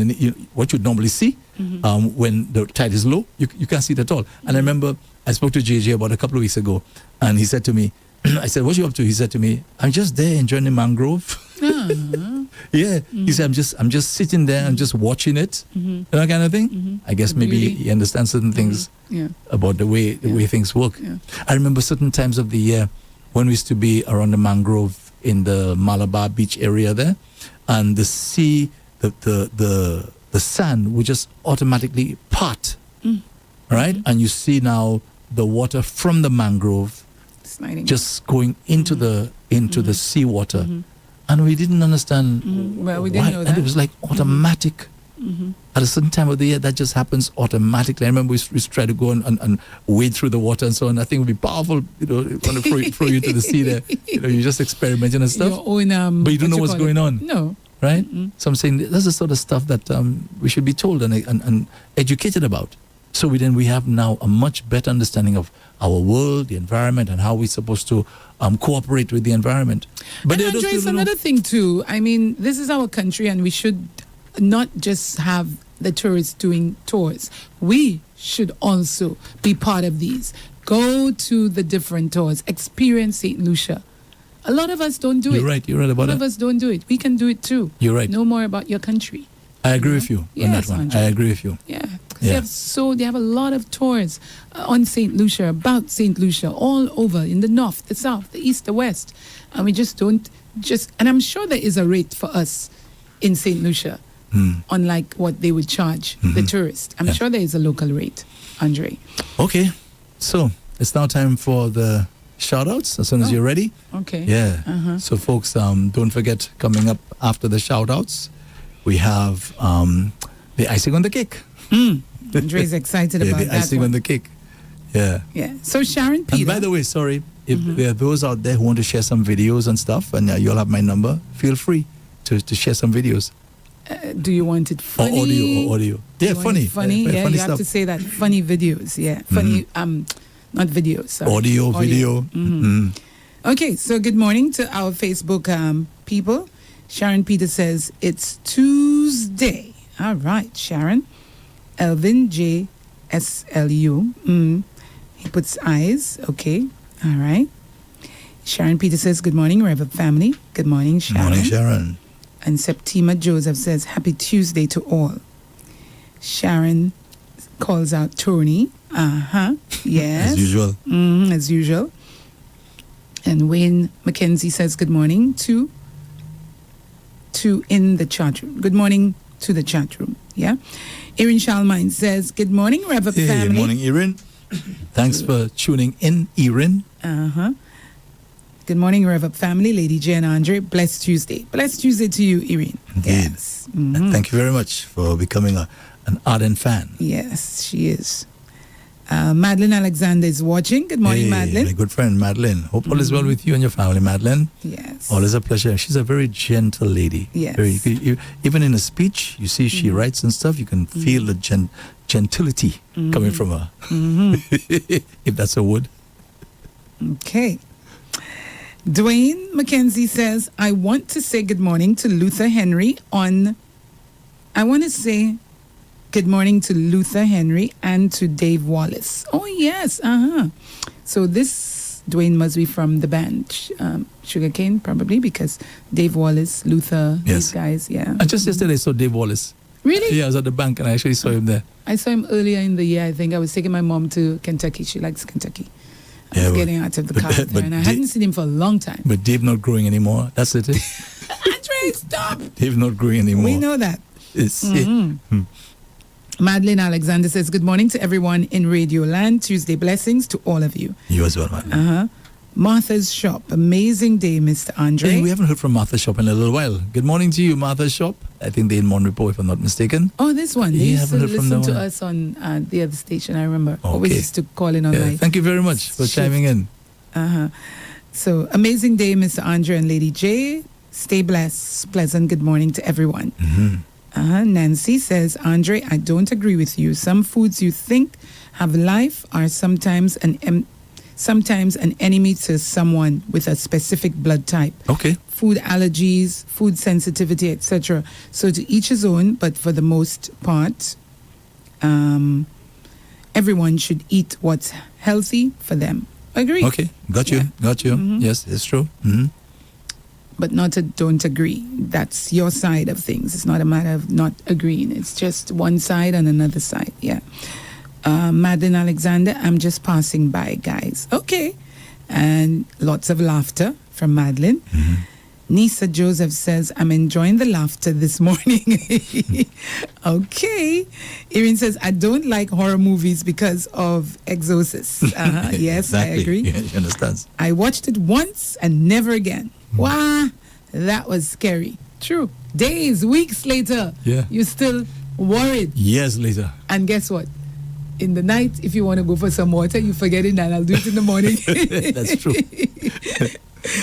what you'd normally see when the tide is low. You can't see it at all. And I remember I spoke to JJ about a couple of weeks ago, and he said to me, I said, "What you up to?" He said to me, "I'm just there enjoying the mangrove." Yeah, he said, "I'm just sitting there and just watching it," that kind of thing. I guess maybe he understands certain things about the way things work. Yeah. I remember certain times of the year when we used to be around the mangrove in the Malabar Beach area there, and the sea. The sand would just automatically part, right? And you see now the water from the mangrove sliding just going into the seawater, and we didn't understand. Well, we didn't know that. And it was like automatic. At a certain time of the year, that just happens automatically. I remember we tried to go and wade through the water and so on. I think it would be powerful, going to throw you to the sea there. You're just experimenting and stuff, your own, but you don't know what's going on. No. Right? So I'm saying that's the sort of stuff that we should be told and educated about. So we have now a much better understanding of our world, the environment, and how we're supposed to cooperate with the environment. But and Andre, it's another thing too. I mean, this is our country, and we should not just have the tourists doing tours. We should also be part of these. Go to the different tours. Experience St. Lucia. A lot of us don't do it. You're right about that. A lot of us don't do it. We can do it too. You're right. Know more about your country. I agree with you on that one. Andre. I agree with you. Yeah. They have a lot of tours on St. Lucia, about St. Lucia, all over in the north, the south, the east, the west. And we just don't and I'm sure there is a rate for us in St. Lucia, unlike what they would charge the tourist. I'm sure there is a local rate, Andre. Okay. So it's now time for the shout-outs as soon as you're ready. Okay. Yeah. So folks, don't forget, coming up after the shout-outs, we have the icing on the cake. Andre's excited about that. The icing on the cake. Yeah. Yeah. So Sharon Peter. And by the way, sorry, if there are those out there who want to share some videos and stuff, and you'll have my number, feel free to share some videos. Do you want it funny? Or audio. Yeah, funny. Funny, funny you stuff. have to say that. Funny videos, yeah. Funny, not videos. Sorry. Audio, video. Okay, so good morning to our Facebook people. Sharon Peter says, it's Tuesday. All right, Sharon. Elvin J. SLU. He puts eyes. Okay, all right. Sharon Peter says, good morning, Rev-UP family. Good morning, Sharon. Good morning, Sharon. And Septima Joseph says, happy Tuesday to all. Sharon calls out Tony. Yes. As usual. As usual. And Wayne McKenzie says, good morning to in the chat room. Good morning to the chat room. Yeah. Erin Shalmine says, good morning, Rev-UP family. Good morning, Erin. Thanks for tuning in, Erin. Good morning, Rev-UP family. Lady J and Andre. Blessed Tuesday. Blessed Tuesday to you, Erin. Indeed. Yes. Thank you very much for becoming an ardent fan. Yes, she is. Madeline Alexander is watching. Good morning, Hey, Madeline. my good friend Madeline. Hope all is well with you and your family, Madeline. Yes. Always a pleasure. She's a very gentle lady. Yes. Even in a speech, you see she writes and stuff, you can feel the gentility coming from her. If that's a word. Okay. Dwayne McKenzie says, I want to say good morning to Luther Henry good morning to Luther Henry and to Dave Wallace. Oh, yes. So this Dwayne must be from the band Sugarcane, probably, because Dave Wallace, Luther, these guys, yeah. And just yesterday I saw Dave Wallace. Really? Yeah, I was at the bank and I actually saw him there. I saw him earlier in the year, I think. I was taking my mom to Kentucky. She likes Kentucky. I was getting out of the car with her, and I hadn't seen him for a long time. But Dave not growing anymore. That's it. Andre, stop! Dave not growing anymore. We know that. It's, Madeline Alexander says, good morning to everyone in Radio Land. Tuesday blessings to all of you. You as well, man. Martha's Shop. Amazing day, Mr. Andre. Hey, we haven't heard from Martha's Shop in a little while. Good morning to you, Martha's Shop. I think they're in Monrepo, if I'm not mistaken. Oh, this one. They Yeah, used to haven't heard from listen them. to us on the other station, I remember. Okay. Always used to call in on Yeah, my thank you very much for chiming in. So, amazing day, Mr. Andre and Lady J. Stay blessed. Pleasant good morning to everyone. Nancy says, Andre, I don't agree with you. Some foods you think have life are sometimes an enemy to someone with a specific blood type. Okay. Food allergies, food sensitivity, etc. So to each his own, but for the most part, everyone should eat what's healthy for them. Agree? Okay. Got you. Yes, it's true. But don't agree. That's your side of things. It's not a matter of not agreeing. It's just one side and another side. Yeah. Madeline Alexander, I'm just passing by, guys. Okay. And lots of laughter from Madeline. Nisa Joseph says, I'm enjoying the laughter this morning. Okay. Erin says, I don't like horror movies because of Exorcist. Yes, Exactly. I agree. Yeah, she understands. I watched it once and never again. Wow, that was scary. True. Days, weeks later, you're still worried. Years later. And guess what? In the night, if you want to go for some water, you forget it and I'll do it in the morning. That's true.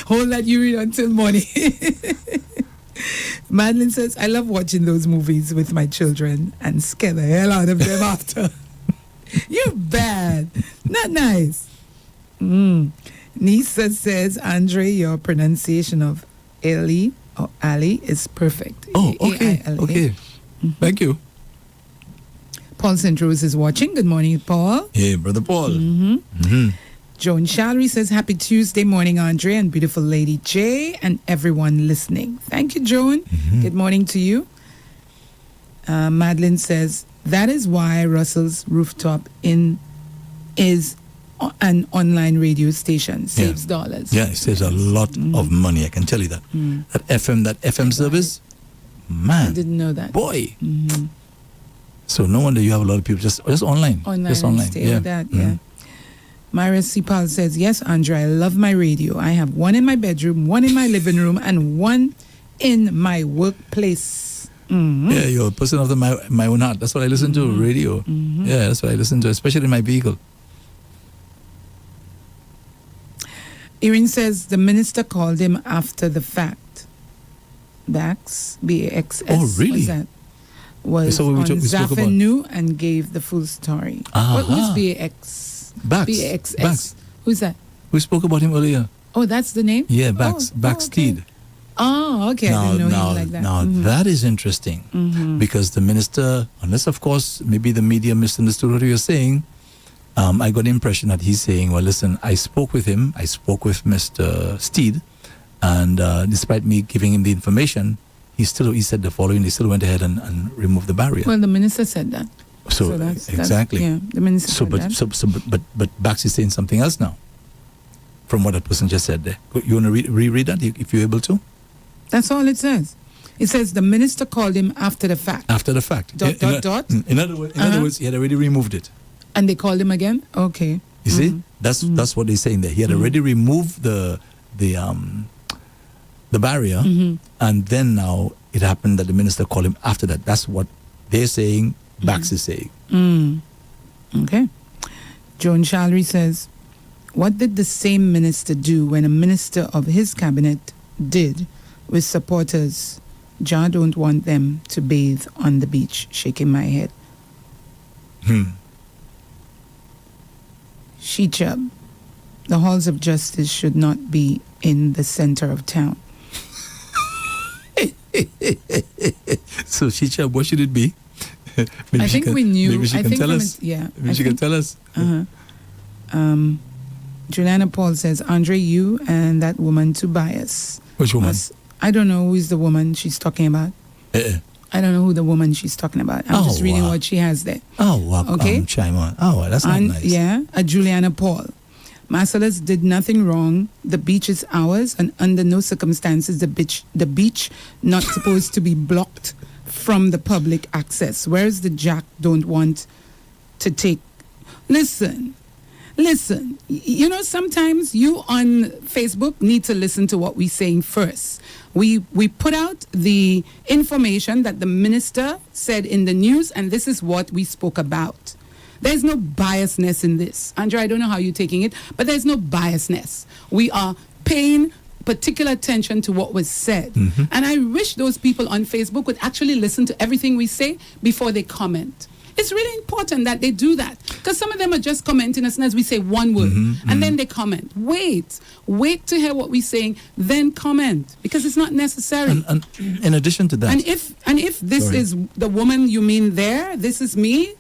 Hold that urine until morning. Madeline says, I love watching those movies with my children and scare the hell out of them after. You bad. Not nice. Nisa says, Andre, your pronunciation of Ali or Ali is perfect. Oh, okay. A-I-L-A. Okay. Thank you. Paul St. Rose is watching. Good morning, Paul. Hey, Brother Paul. Joan Shallery says, happy Tuesday morning, Andre and beautiful Lady J and everyone listening. Thank you, Joan. Good morning to you. Madeline says, that is why Russell's Rooftop Inn is an online radio station. Saves dollars. Yeah, it saves a lot of money, I can tell you that. That FM service, man. I didn't know that. Boy. So no wonder you have a lot of people just online. Just online. Stay with that, Myra Sipal says, yes, Andre, I love my radio. I have one in my bedroom, one in my living room, and one in my workplace. Yeah, you're a person of my own heart. That's what I listen to, radio. Yeah, that's what I listen to, especially in my vehicle. Erin says, the minister called him after the fact. Bax, B-A-X-S. Oh, really? What's that? Was So we on spoke about. Zafenu and gave the full story. Who's B-A-X? Bax. B-A-X-S. Bax. Who's that? We spoke about him earlier. Oh, that's the name? Yeah, Bax. Bax okay. Steed. Oh, okay. I didn't know him like that. Now that is interesting because the minister, unless of course maybe the media misunderstood what you're saying, I got the impression that he's saying, well, listen, I spoke with him, I spoke with Mr. Steed, and despite me giving him the information, he said the following, he still went ahead and removed the barrier. Well, the minister said that. So exactly. Yeah, the minister said that. But Bax is saying something else now, from what that person just said there. You want to reread that if you're able to? That's all it says. It says the minister called him after the fact. After the fact. Dot. In other words, he had already removed it. And they called him again? Okay. You see? That's what they're saying there. He had already removed the barrier, and then now it happened that the minister called him after that. That's what they're saying, Bax is saying. Okay. Joan Shalry says, what did the same minister do when a minister of his cabinet did with supporters? Ja don't want them to bathe on the beach. Shaking my head. Sheechub, the halls of justice should not be in the center of town. So Sheechub, what should it be? I think we knew. Maybe she can tell us. Maybe she can tell us. Juliana Paul says, Andre, you and that woman too biased. Which woman? I don't know who is the woman she's talking about. I don't know who the woman she's talking about. I'm just reading what she has there. Okay. Chime on. That's not nice. Yeah, Juliana Paul. Marcellus did nothing wrong. The beach is ours, and under no circumstances the beach not supposed to be blocked from the public access. Whereas the Jack don't want to take. Listen. You know, sometimes you on Facebook need to listen to what we're saying first. We put out the information that the minister said in the news, and this is what we spoke about. There's no biasness in this. Andrea, I don't know how you're taking it, but there's no biasness. We are paying particular attention to what was said. And I wish those people on Facebook would actually listen to everything we say before they comment. It's really important that they do that, because some of them are just commenting as soon as we say one word, and then they comment. Wait to hear what we're saying, then comment, because it's not necessary. And in addition to that, and if this is the woman you mean there, this is me,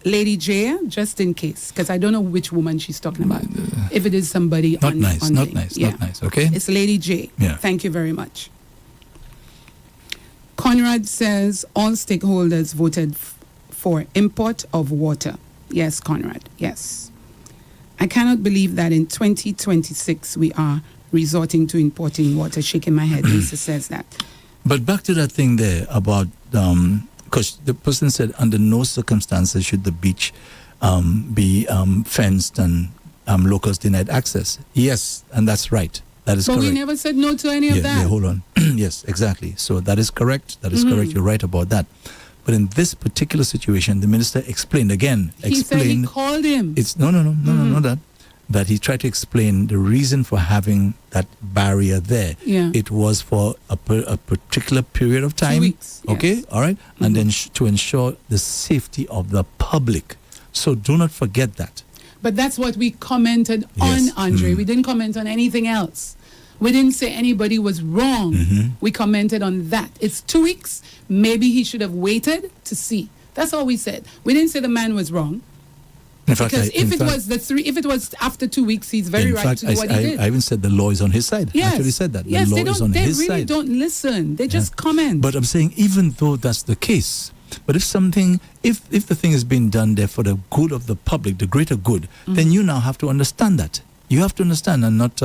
Lady J, just in case, because I don't know which woman she's talking about. If it is somebody not on nice, on not thing. nice, not nice. Okay, it's Lady J. Yeah. Thank you very much. Conrad says all stakeholders voted for import of water. Yes, Conrad, yes. I cannot believe that in 2026 we are resorting to importing water. Shaking my head, Lisa says that. But back to that thing there about, because the person said under no circumstances should the beach be fenced and locals denied access. Yes, and that's right. That is correct. But we never said no to any of that. Yeah, hold on. Yes, exactly. So that is correct. That is correct. You're right about that. But in this particular situation, the minister explained again. He said he called him. It's no, that he tried to explain the reason for having that barrier there. Yeah. It was for a particular period of time. 2 weeks. Okay, yes. all right, and then to ensure the safety of the public. So do not forget that. But that's what we commented on, Andre. We didn't comment on anything else. We didn't say anybody was wrong. We commented on that. It's 2 weeks. Maybe he should have waited to see. That's all we said. We didn't say the man was wrong. In fact, because if it was after 2 weeks, he's very right to do what he did. I even said the law is on his side. Yes. I actually said that. Yes, the law is on his side. They really don't listen. They just comment. But I'm saying, even though that's the case, but if the thing is being done there for the good of the public, the greater good, then you now have to understand that. You have to understand and not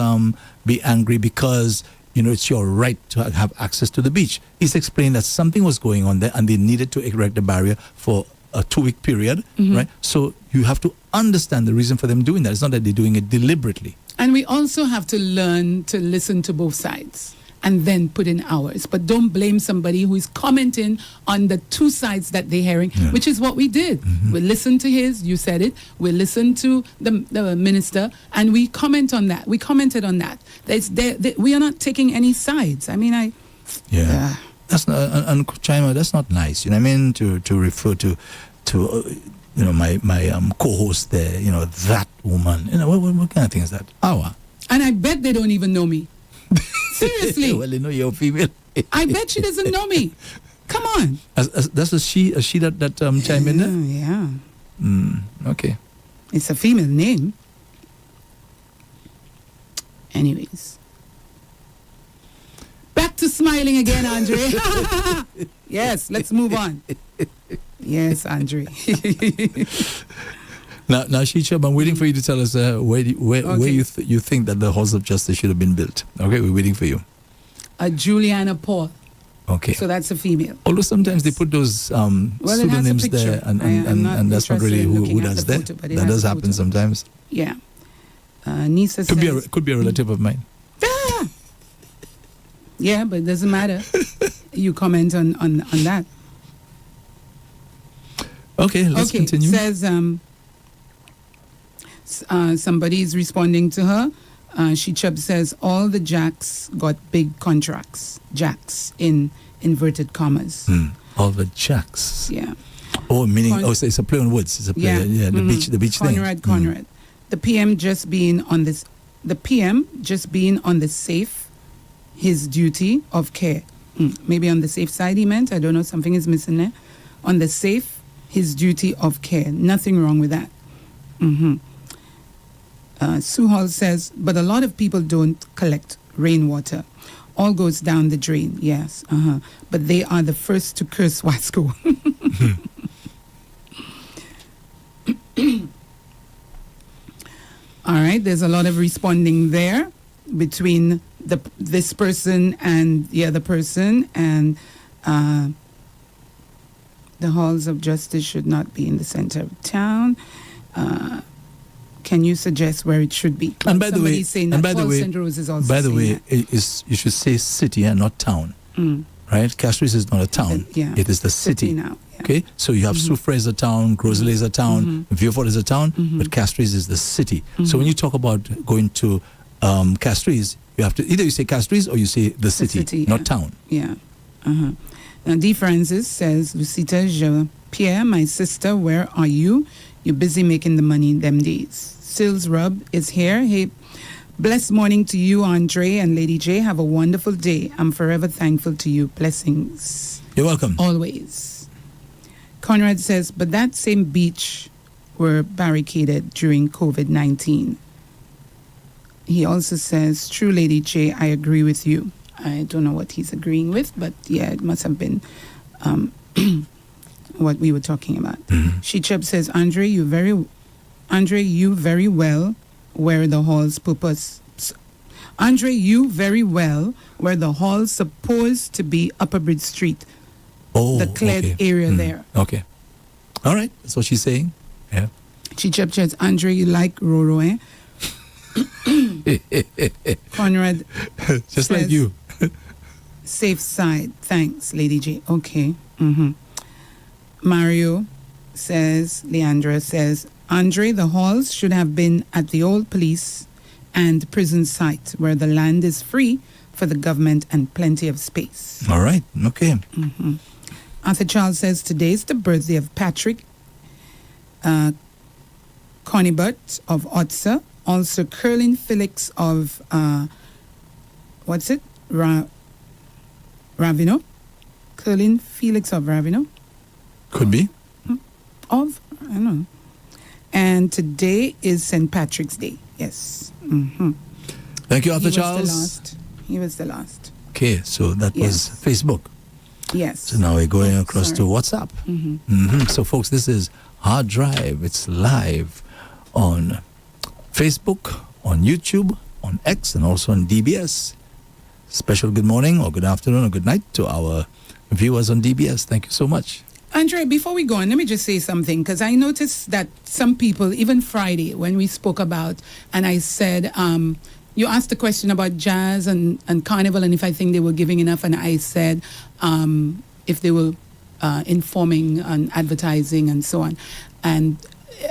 be angry because, it's your right to have access to the beach. He's explained that something was going on there and they needed to erect the barrier for a 2-week period, right? So you have to understand the reason for them doing that. It's not that they're doing it deliberately. And we also have to learn to listen to both sides and then put in ours. But don't blame somebody who is commenting on the two sides that they're hearing, which is what we did. We listened to his, you said it, we listened to the minister, and we comment on that. We commented on that. We are not taking any sides. I mean, That's not, and Chima, that's not nice. You know what I mean? To refer to my co-host there, that woman. What kind of thing is that? And I bet they don't even know me. Seriously. Well, they know you're female. I bet she doesn't know me. Come on. That's a she that chime in there? Yeah. Okay. It's a female name. Anyways. Back to smiling again, Andre. Yes, let's move on. Yes, Andre. Now, Sheechub, I'm waiting for you to tell us where you think that the halls of justice should have been built. Okay, we're waiting for you. Juliana Paul. Okay. So that's a female. Although sometimes they put those pseudonyms there, and that's not really who does that. That does happen sometimes. Yeah. Nisa says... Could be a relative of mine. Yeah, but it doesn't matter. You comment on that. Okay, let's continue. Says... Somebody is responding to her. She says all the jacks got big contracts. Jacks in inverted commas. All the jacks. Yeah. Oh, meaning it's a play on words. It's a play. Yeah. The beach thing. Conrad. The PM just being on this. The PM just being on the safe, his duty of care. Maybe on the safe side he meant. I don't know. Something is missing there. On the safe, his duty of care. Nothing wrong with that. Sue Hall says, but a lot of people don't collect rainwater. All goes down the drain. Yes. But they are the first to curse Wasco. All right. There's a lot of responding there between this person and the other person, and the halls of justice should not be in the center of town. Can you suggest where it should be? And by the way, St. Rose is also you should say city and not town. Right? Castries is not a town. It is the city. Now. Yeah. Okay? So you have Soufrière is a town, Grosley is a town, Vieux-Fort is a town, but Castries is the city. So when you talk about going to Castries, you have to either you say Castries or you say the city, not town. Yeah. Now, D. Francis says, Lucita, Pierre, my sister, where are you? You're busy making the money them days. Sills Rub is here. Hey, blessed morning to you, Andre and Lady J. Have a wonderful day. I'm forever thankful to you. Blessings. You're welcome. Always. Conrad says, but that same beach were barricaded during COVID-19. He also says, true, Lady J, I agree with you. I don't know what he's agreeing with, but yeah, it must have been what we were talking about. Shichub says, Andre, you very well where the hall's purpose. Andre, you very well where the hall's supposed to be Upper Bridge Street. The cleared area there. Okay. All right. That's what she's saying. Yeah. Shichub says, Andre, you like Roro, eh? Conrad just says, like you. Safe side. Thanks, Lady J. Okay. Mario says, Leandra says, Andre, the halls should have been at the old police and prison site where the land is free for the government and plenty of space. All right. Okay. Arthur Charles says, today's the birthday of Patrick Conibut of Otsa. Also, Curlin Felix of, Ravino? Curlin Felix of Ravino? Could be. I don't know. And today is St. Patrick's Day. Yes. Thank you, Arthur Charles. He was the last. Okay, so that was Facebook. Yes. So now we're going across to WhatsApp. So, folks, this is Harddrive. It's live on Facebook, on YouTube, on X, and also on DBS. Special good morning or good afternoon or good night to our viewers on DBS. Thank you so much. Andre, before we go on, let me just say something, because I noticed that some people, even Friday, when we spoke about, and I said, you asked the question about jazz and carnival and if I think they were giving enough, and I said if they were informing and advertising and so on. And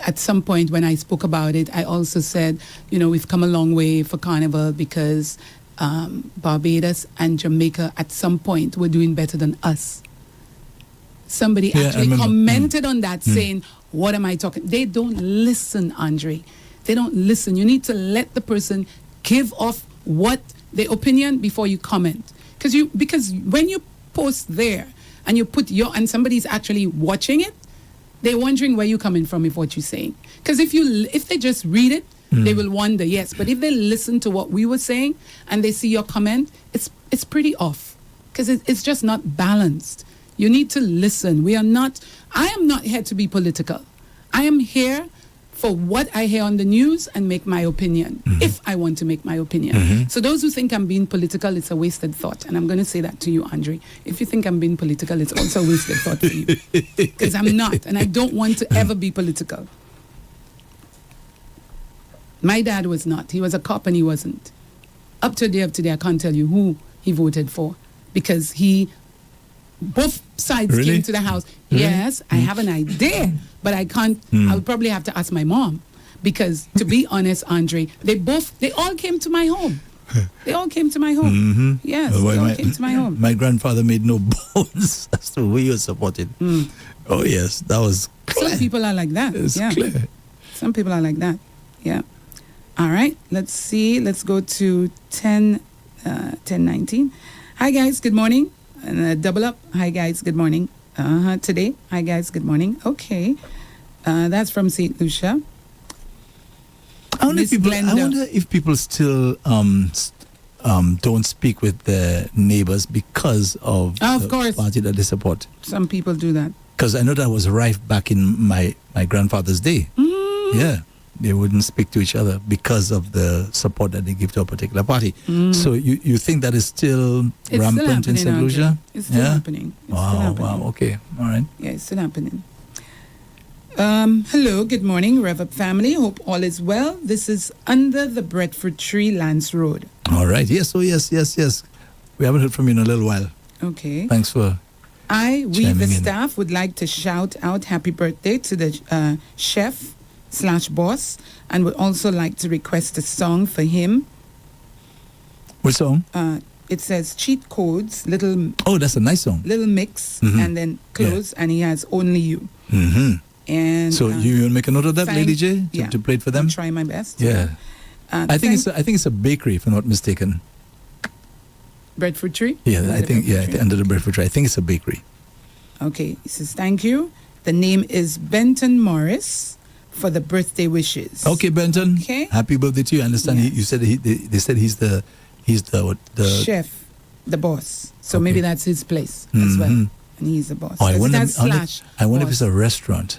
at some point when I spoke about it, I also said, we've come a long way for carnival because Barbados and Jamaica at some point were doing better than us. Somebody actually commented on that saying, what am I talking? They don't listen, Andre. They don't listen. You need to let the person give off their opinion before you comment. Because when you post there and you put and somebody's actually watching it, they're wondering where you're coming from with what you're saying. Because if they just read it, they will wonder, yes. But if they listen to what we were saying and they see your comment, it's pretty off. Because it's just not balanced. You need to listen. I am not here to be political. I am here for what I hear on the news and make my opinion, if I want to make my opinion. So those who think I'm being political, it's a wasted thought. And I'm going to say that to you, Andre. If you think I'm being political, it's also a wasted thought for you. Because I'm not, and I don't want to ever be political. My dad was not. He was a cop and he wasn't. Up to the day of today, I can't tell you who he voted for. Because both sides Really? came to the house. Yes, I have an idea, but I can't. I'll probably have to ask my mom. Because to be honest, Andre, they all came to my home. They all came to my home. Yes, they all came to my home. My grandfather made no bones as to who he was supporting. Oh yes, that was clear. Some people are like that. It's yeah. clear. Some people are like that. Yeah. All right. Let's see. Let's go to 10:19. Hi guys, good morning. And double up. Hi guys, good morning. Today. Hi guys, good morning. Okay. That's from St. Lucia. I wonder if people still don't speak with their neighbors because of of the course. party that they support. Some people do that. Because I know that was rife back in my grandfather's day. Yeah, they wouldn't speak to each other because of the support that they give to a particular party. So you think that is still rampant in St. Lucia? It's still happening. It's still happening. Wow, okay, all right. Yeah, it's still happening. Hello, good morning, REV-UP family. Hope all is well. This is Under the Breadfruit Tree, Lance Road. All right, yes. We haven't heard from you in a little while. Okay. Thanks for We, the chiming in. staff, would like to shout out happy birthday to the chef/boss, and would also like to request a song for him. What song? It says Cheat Codes, little Oh, that's a nice song. mix, and then close, and he has Only You. And So you make a note of that, Lady J, to play it for them? I'll try my best. Yeah. I think it's a bakery, if I'm not mistaken. Breadfruit Tree? Yeah, I think under the Breadfruit Tree. I think it's a bakery. Okay, he says thank you. The name is Benton Morris for the birthday wishes. Okay, Benton. Okay. Happy birthday to you. I understand you said they said he's the chef, the boss. So Okay. maybe that's his place as well, and he's the boss. Oh, I 'Cause wonder, that's slash I wonder if boss. it's a restaurant.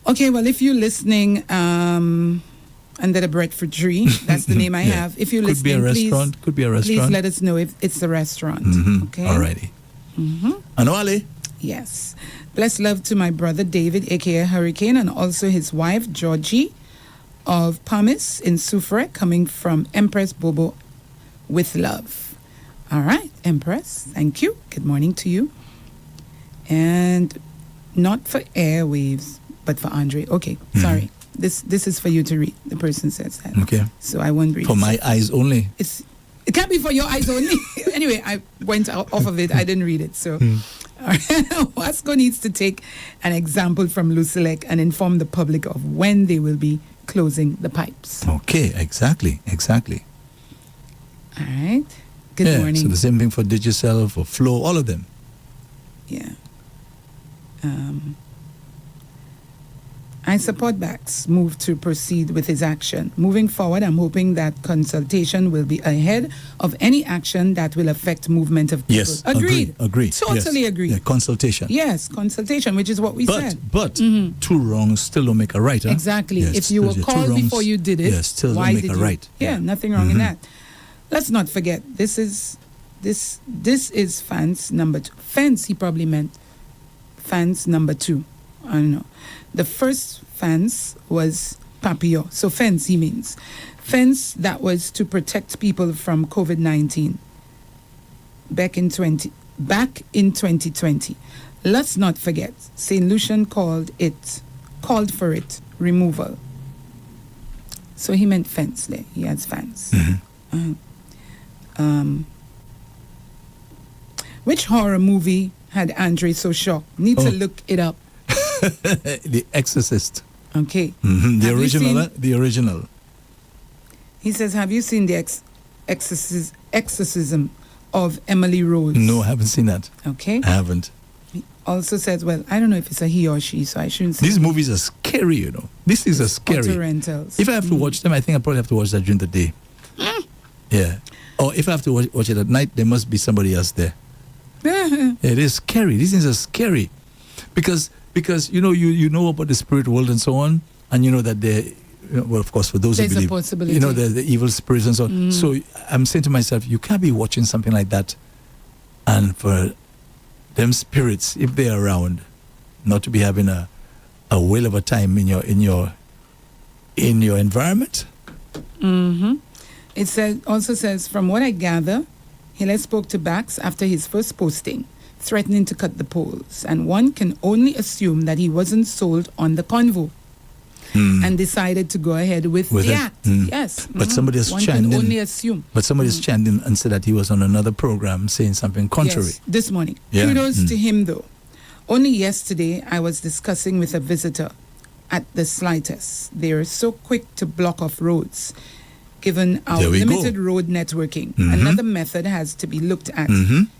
Okay, well, if you're listening under the Breadfruit Tree, that's the name I Yeah. have. If you're Could be a listening, restaurant. Could be a please restaurant. let us know if it's a restaurant. Okay. Alrighty. Anoale. Yes. Bless love to my brother David, aka Hurricane, and also his wife Georgie of Pumice in Soufre, coming from Empress Bobo with love. All right, Empress. Thank you. Good morning to you. And not for airwaves, but for Andre. Okay, sorry. This is for you to read. The person says that. Okay. So I won't read For it. my eyes only. It can't be for your eyes only. Anyway, I went off of it. I didn't read it. So Wasco needs to take an example from Lucelec and inform the public of when they will be closing the pipes. Okay, exactly. All right. Good morning. So the same thing for Digicel, for Flow, all of them. Yeah. I support Bax' move to proceed with his action. Moving forward, I'm hoping that consultation will be ahead of any action that will affect movement of people. Yes, Agreed. agreed. Totally yes. agreed. Yeah, consultation. Yes, consultation, which is what we said. But two wrongs still don't make a right, huh? Exactly. Yes, If you were two called wrongs, before you did it, still why don't make did a you? right. Yeah, nothing wrong in that. Let's not forget, this is fans number 2. Fans, he probably meant fans number 2. I don't know. The first fence was Papillon. So fence, he means. Fence that was to protect people from COVID-19 back in 2020. Let's not forget, St. Lucian called for it removal. So he meant fence there. He has fence. Which horror movie had Andre so shocked? Need to look it up. The Exorcist. Okay. The original. He says, have you seen the exorcism of Emily Rose? No, I haven't seen that. Okay. I haven't. He also says, well, I don't know if it's a he or she, so I shouldn't say. These movies are scary, you know. This is a scary. Auto rentals. If I have to watch them, I think I probably have to watch that during the day. Yeah. Or if I have to watch it at night, there must be somebody else there. It is scary. These things are scary. Because you know about the spirit world and so on, and you know that well, of course, for those There's who a believe, possibility. you know, the evil spirits and so on. So I'm saying to myself, you can't be watching something like that, and for them spirits, if they're around, not to be having a whale of a time in your environment. It also says, from what I gather, Hillel spoke to Bax after his first posting, threatening to cut the polls, and one can only assume that he wasn't sold on the convo. and decided to go ahead with the act. Yes. But somebody has One chimed can in. only assume. But somebody has chimed in and said that he was on another program saying something contrary. Yes, this morning. Yeah. Kudos to him, though. Only yesterday, I was discussing with a visitor at the slightest. They are so quick to block off roads, given our There we limited go. road networking. Another method has to be looked at.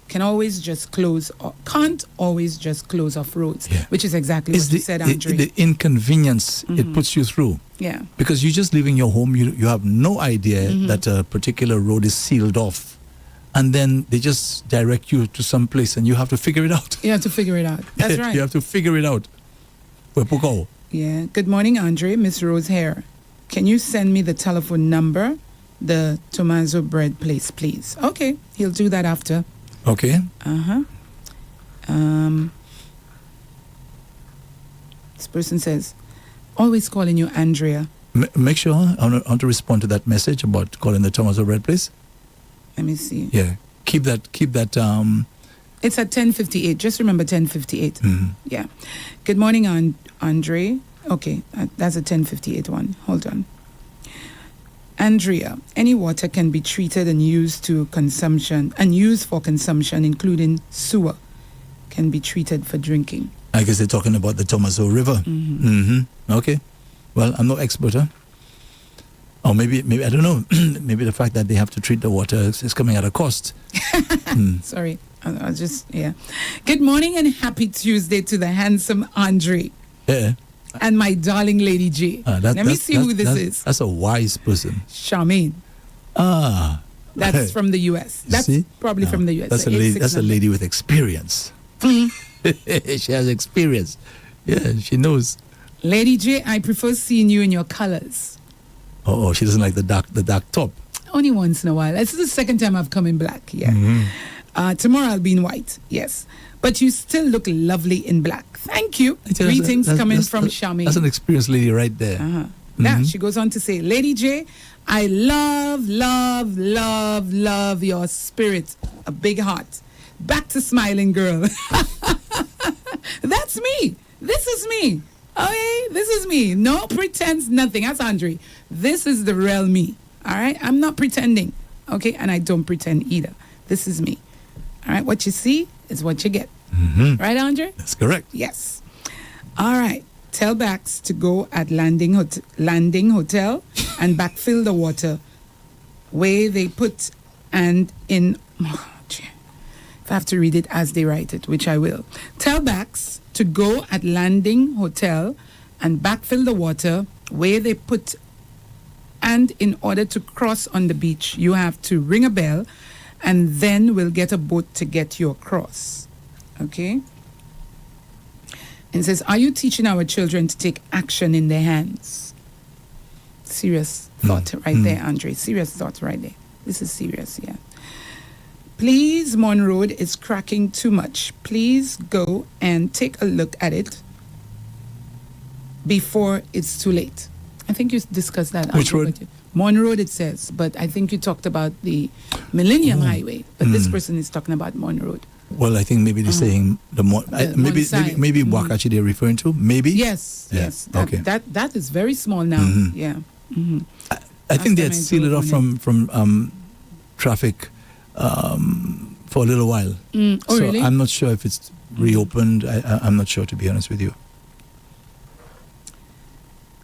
Can't always just close off roads, which is exactly what you said, Andre. The inconvenience it puts you through. Yeah. Because you're just leaving your home, you have no idea that a particular road is sealed off. And then they just direct you to some place and you have to figure it out. You have to figure it out. That's right. You have to figure it out. Yeah. Good morning, Andre. Miss Rose here. Can you send me the telephone number, the Tomaso bread place, please? Okay. He'll do that after. Okay. This person says, always calling you Andrea. Make sure I want to respond to that message about calling the Thomas Red Place. Let me see. Yeah. Keep that It's at 10:58. Just remember 10:58. Yeah. Good morning, Andre. Okay, that's a 10:58 one. Hold on. Andrea, any water can be treated and used for consumption, including sewer, can be treated for drinking. I guess they're talking about the Tomaso River. Okay. Well, I'm no expert, huh? Or maybe I don't know. Maybe the fact that they have to treat the water is coming at a cost. Sorry, I'll just, yeah. Good morning and happy Tuesday to the handsome Andre. Yeah. And my darling Lady J. Let me see who this is. That's a wise person. Charmaine. That's from the U.S. That's probably from the U.S. That's a lady with experience. She has experience. Yeah, she knows. Lady J, I prefer seeing you in your colors. Oh, she doesn't like the dark top. Only once in a while. This is the second time I've come in black. Yeah. Tomorrow I'll be in white. Yes. But you still look lovely in black. Thank you. Greetings coming from Charmaine. That's an experienced lady right there. Now, she goes on to say, Lady J, I love your spirit. A big heart. Back to smiling, girl. That's me. This is me. Okay, this is me. No pretense, nothing. That's Andre. This is the real me. All right? I'm not pretending. Okay? And I don't pretend either. This is me. All right? What you see is what you get. Right, Andre? That's correct. Yes. All right. Tell Bax to go at Landing Hotel and backfill the water where they put and in... If I have to read it as they write it, which I will. Tell Bax to go at Landing Hotel and backfill the water where they put, and in order to cross on the beach, you have to ring a bell and then we'll get a boat to get you across. Okay? And it says, are you teaching our children to take action in their hands? Serious thought right there, Andre. Serious thought right there. This is serious, yeah. Please, Mon Road is cracking too much. Please go and take a look at it before it's too late. I think you discussed that. Which road? Mon Road, it says, but I think you talked about the Millennium Highway. But this person is talking about Mon Road. Well, I think maybe they're saying maybe Wakachi they're referring to. Maybe. Yes. Okay. That is very small now. Yeah. I think they had sealed it off from traffic for a little while. Oh, so really? I'm not sure if it's reopened. I'm not sure, to be honest with you.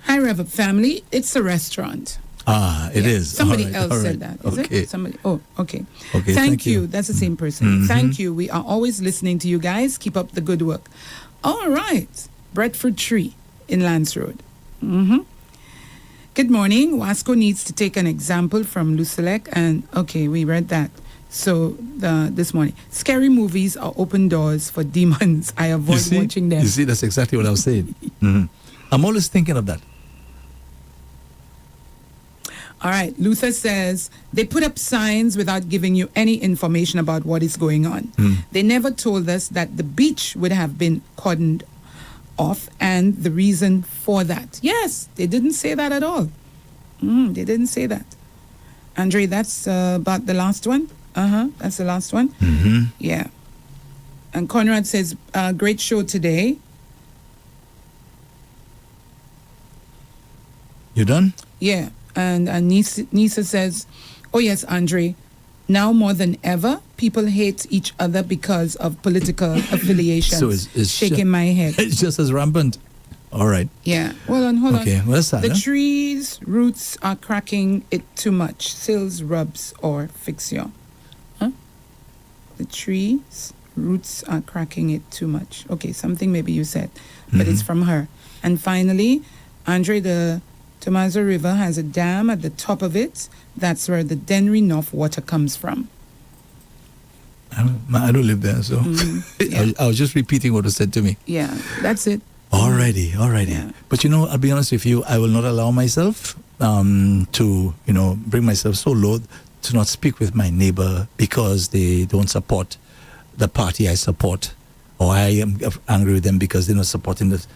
Hi, REV-UP family. It's a restaurant. It is. Somebody else said that. Is it? Somebody. Oh, okay. Thank you. That's the same person. Thank you. We are always listening to you guys. Keep up the good work. All right. Bradford Tree in Lance Road. Good morning. Wasco needs to take an example from Lucilec. And, okay, we read that. So, this morning. Scary movies are open doors for demons. I avoid watching them. You see, that's exactly what I was saying. I'm always thinking of that. All right. Luther says, they put up signs without giving you any information about what is going on. They never told us that the beach would have been cordoned off and the reason for that. Yes, they didn't say that at all. They didn't say that. Andre, that's about the last one? That's the last one? Yeah. And Conrad says, great show today. You done? Yeah. And Nisa says, oh, yes, Andre, now more than ever, people hate each other because of political affiliations. So it's shaking my head. It's just as rampant. All right. Yeah. Hold on. Okay, what's that? The tree's roots are cracking it too much. Sills, rubs, or fixure. Huh? The tree's roots are cracking it too much. Okay, something maybe you said, but it's from her. And finally, Andre, the Tomaso River has a dam at the top of it. That's where the Denry North water comes from. I don't live there, so Yeah. I was just repeating what was said to me. Yeah, that's it. Alrighty. Yeah. But I'll be honest with you, I will not allow myself to, bring myself so low to not speak with my neighbor because they don't support the party I support, or I am angry with them because they're not supporting this,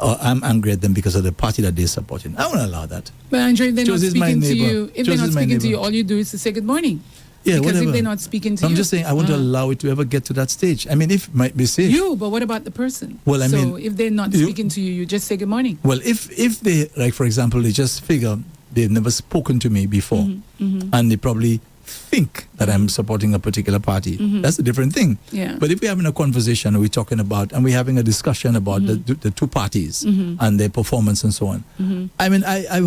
or I'm angry at them because of the party that they're supporting. I won't allow that. But Andre, if they're not Josie is my speaking to neighbor. you, if Josie they're not is my speaking to neighbor. you, all you do is to say good morning. Yeah, Because whatever. if they're not speaking to I'm you, just saying I won't allow it to ever get to that stage. I mean, if might be safe. but what about the person? Well, I so mean, if they're not speaking to you, you just say good morning. Well, if they, like, for example, they just figure they've never spoken to me before, and they probably think that I'm supporting a particular party, that's a different thing. Yeah. But if we're having a conversation, and we're talking about, and we're having a discussion about the two parties and their performance and so on, I mean, I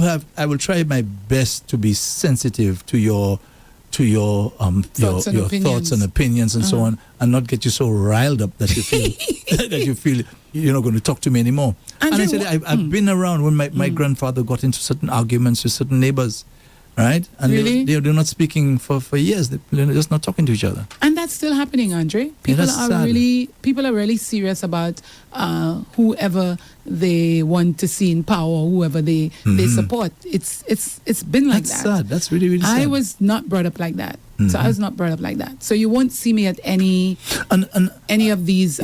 will try my best to be sensitive to your Thoughts and your opinions. thoughts and opinions and so on, and not get you so riled up that you feel you're not going to talk to me anymore. And I said I've been around when my grandfather got into certain arguments with certain neighbors, right? And Really? they're not speaking for years. They're just not talking to each other. And that's still happening, Andre. People that's are sad. really serious about whoever they want to see in power, whoever they support. It's been like That's that. sad. That's really, really sad. I was not brought up like that. So I was not brought up like that. So you won't see me at any of these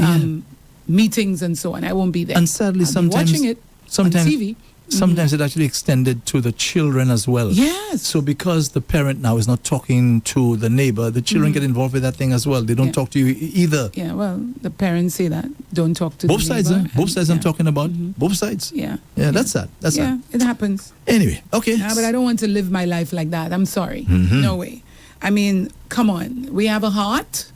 meetings and so on. I won't be there. And sadly, I'll be sometimes watching it on TV. Sometimes it actually extended to the children as well. Yes. So because the parent now is not talking to the neighbor, the children get involved with that thing as well. They don't talk to you either. Yeah, well, the parents say that. Don't talk to Both the sides, neighbor. both sides And- I'm talking about. Both sides. Yeah. Yeah, that's sad. That's Yeah, sad. it happens. Anyway, okay. Yeah, but I don't want to live my life like that. I'm sorry. No way. I mean, come on. We have a heart.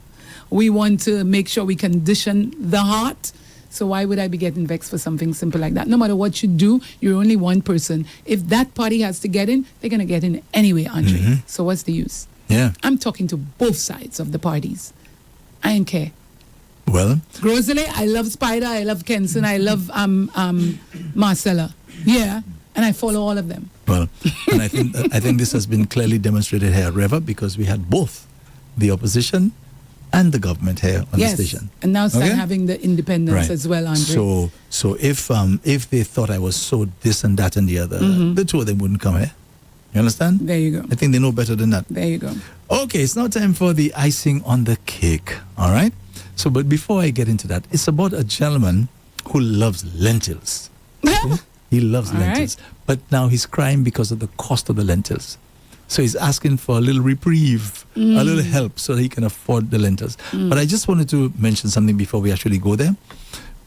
We want to make sure we condition the heart. So why would I be getting vexed for something simple like that? No matter what you do, you're only one person. If that party has to get in, they're going to get in anyway, Andre. So what's the use? Yeah. I'm talking to both sides of the parties. I don't care. Well, Rosalie, I love Spider, I love Kenson, I love Marcella. Yeah. And I follow all of them. well, and I think this has been clearly demonstrated here at REV-UP because we had both the opposition and the government here on the station. And now start Okay? having the independence Right. as well, Andre. So if they thought I was so this and that and the other, the two of them wouldn't come here. You understand? There you go. I think they know better than that. There you go. Okay, it's now time for the icing on the cake. All right? So, but before I get into that, it's about a gentleman who loves lentils. Okay? He loves All lentils. But now he's crying because of the cost of the lentils. So he's asking for a little reprieve, a little help so that he can afford the lentils. But I just wanted to mention something before we actually go there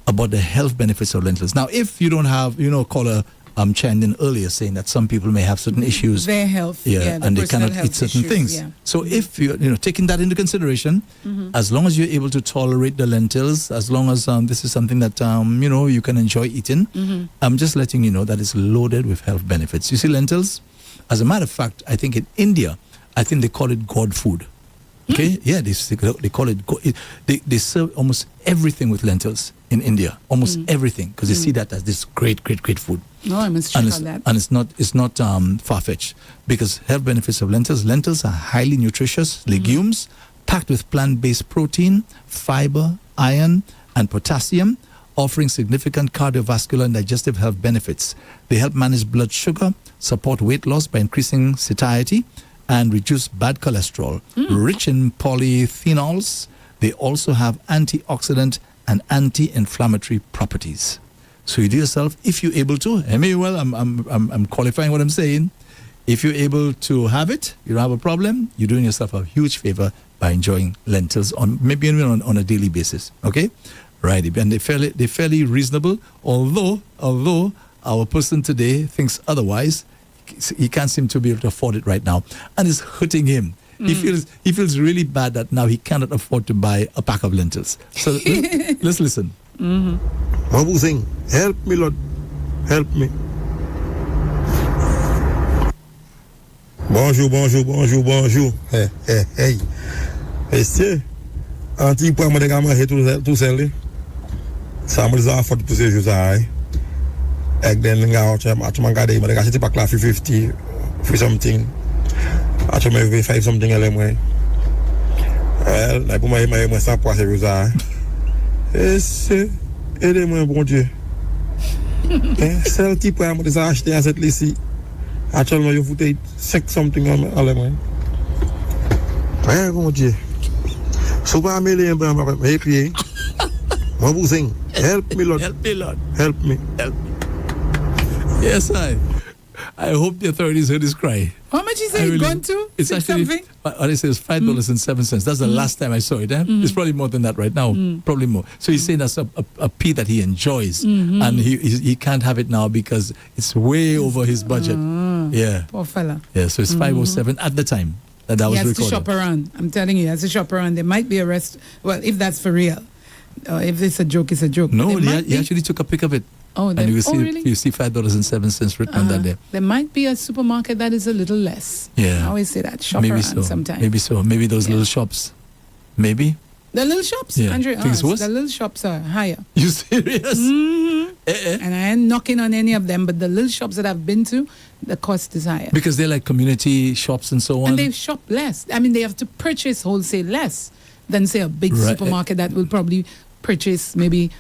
about the health benefits of lentils. Now, if you don't have, caller chimed in earlier saying that some people may have certain issues. Their health. Yeah, the and they personal cannot eat health certain issues, things. yeah. So if you're taking that into consideration, as long as you're able to tolerate the lentils, as long as this is something that you can enjoy eating, I'm just letting you know that it's loaded with health benefits. You see, lentils, as a matter of fact, I think in India, I think they call it God food. Okay, yeah, they call it. They serve almost everything with lentils in India, almost everything, because they see that as this great food. No, I must check on that. And it's not far-fetched, because health benefits of lentils. Lentils are highly nutritious legumes packed with plant-based protein, fiber, iron, and potassium, offering significant cardiovascular and digestive health benefits. They help manage blood sugar, support weight loss by increasing satiety, and reduce bad cholesterol. Rich in polyphenols, they also have antioxidant and anti-inflammatory properties. So you do yourself, if you're able to, I'm qualifying what I'm saying. If you're able to have it, you don't have a problem, you're doing yourself a huge favor by enjoying lentils on a daily basis. Okay? Right. And they're fairly reasonable, although our person today thinks otherwise. He can't seem to be able to afford it right now, and it's hurting him. He feels really bad that now he cannot afford to buy a pack of lentils. So let's listen. Mabu Singh, help me, Lord, help me. Bonjour. Hey. Est-ce anti pour moi de gamin tout seul. Ça me a fait pour ces jours là. Et then nga tu m'as gardé, mais gars c'était pas class 50 for something. Tu m'as vu 5 something elle moi. Là pour moi ça pour ces jours là. Est-ce aidez-moi bon Dieu. Celle qui pour moi de acheter à cette ici. Actuellement, you put 6 something on moi. Mon Dieu. So pas mêler mais crier. Mabu Singh, help me, Lord. Help me. Yes, I hope the authorities heard his cry. How much is it gone to? It's actually something? It says $5.07. That's the last time I saw it. It's probably more than that right now. Probably more. So he's saying that's a pea that he enjoys, and he can't have it now because it's way over his budget. Yeah, poor fella. Yeah, so it's 507 at the time that was recorded. He has to shop around. I'm telling you, he has to shop around. There might be a rest. Well, if that's for real. If it's a joke, it's a joke. No, he actually took a pic of it. Oh, and you see, really? You see $5.07 written on that there. There might be a supermarket that is a little less. Yeah. I always say that. Shop maybe around sometimes. Maybe so. Maybe those little shops. Maybe. The little shops, yeah. Andre. The little shops are higher. You serious? And I ain't knocking on any of them, but the little shops that I've been to, the cost is higher. Because they're like community shops and so on. And they shop less. I mean, they have to purchase wholesale less than, say, a big supermarket that will probably purchase maybe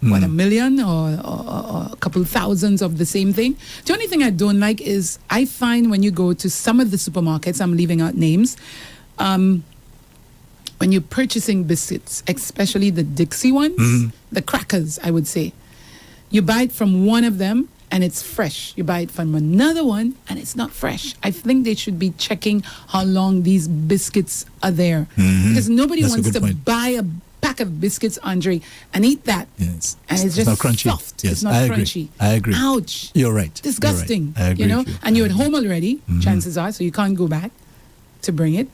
$1 million or a couple thousands of the same thing. The only thing I don't like is I find when you go to some of the supermarkets, I'm leaving out names, when you're purchasing biscuits, especially the Dixie ones, the crackers, I would say, you buy it from one of them and it's fresh. You buy it from another one and it's not fresh. I think they should be checking how long these biscuits are there. Because nobody wants to buy a pack of biscuits, Andre, and eat that. Yes. And it's just not crunchy. soft. Yes, it's not crunchy. I agree. Ouch. You're right. Disgusting. You're right. I agree. You know, with you. and you're at home already, chances are, so you can't go back to bring it.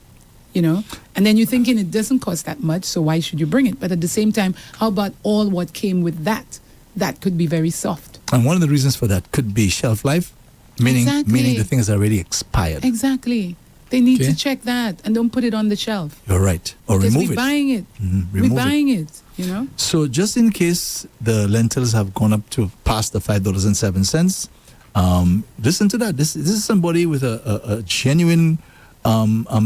You know, and then you're thinking it doesn't cost that much, so why should you bring it? But at the same time, how about all what came with that? That could be very soft. And one of the reasons for that could be shelf life, meaning the thing is already expired. Exactly. They need to check that and don't put it on the shelf. You're right. Or because remove we're it. Buying it. We're buying it, you know. So just in case the lentils have gone up to past the $5.07, listen to that. This is somebody with a genuine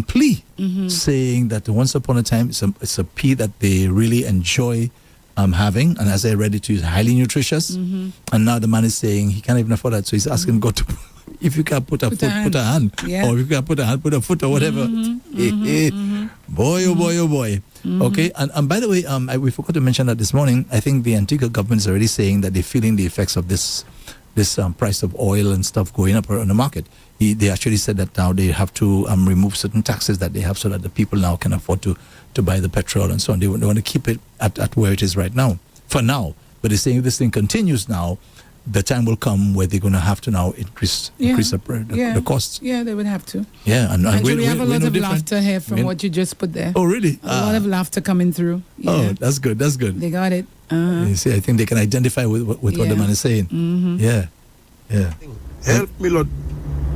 plea saying that once upon a time it's a pea that they really enjoy having, and as I read it to you, it's highly nutritious. And now the man is saying he can't even afford that, so he's asking God to, if you can put a hand, or if you can put a hand, put a foot or whatever. Boy, oh boy, oh boy. Okay, and by the way, we forgot to mention that this morning. I think the Antigua government is already saying that they're feeling the effects of this price of oil and stuff going up on the market. They actually said that now they have to remove certain taxes that they have so that the people now can afford to buy the petrol and so on. They want to keep it at where it is right now, for now. But they're saying if this thing continues now, the time will come where they're going to have to now increase the costs. Yeah, they would have to. Yeah, and we have a lot of laughter here from what you just put there. Oh, really? A lot of laughter coming through. Yeah. Oh, that's good. That's good. They got it. You see, I think they can identify with what the man is saying. Yeah. Help me, Lord.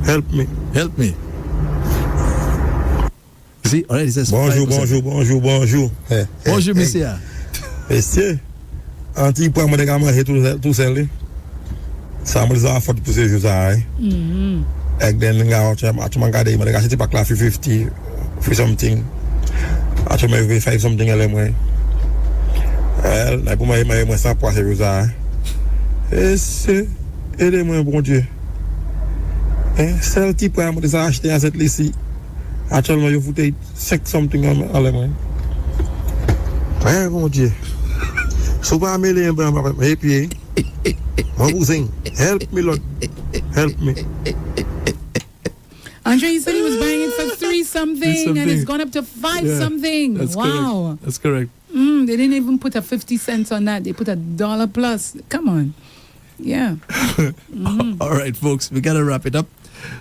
Help me. Help me. You see, already it says bonjour. Bonjour, monsieur. Monsieur, anti pour moi de gamin tout seul. Ça me a fait pour ces jours là. Et then nga tu m'as gardé, mais gars c'était pas class 50 for something. Tu m'as vu 5 something elle moi. Là pour moi ça pour ces jours là. Aidez-moi bon Dieu. Celle qui pour moi de acheter à cette ici. Actuellement, you put 6 something on moi. Mon Dieu. So pas mêler mais puis Mabu Singh, help me, Lord. Help me. Andre, he said he was buying it for 3 something and it's gone up to 5 something. That's wow. Correct. That's correct. They didn't even put a 50 cents on that. They put $1 plus. Come on. Yeah. All right, folks, we got to wrap it up.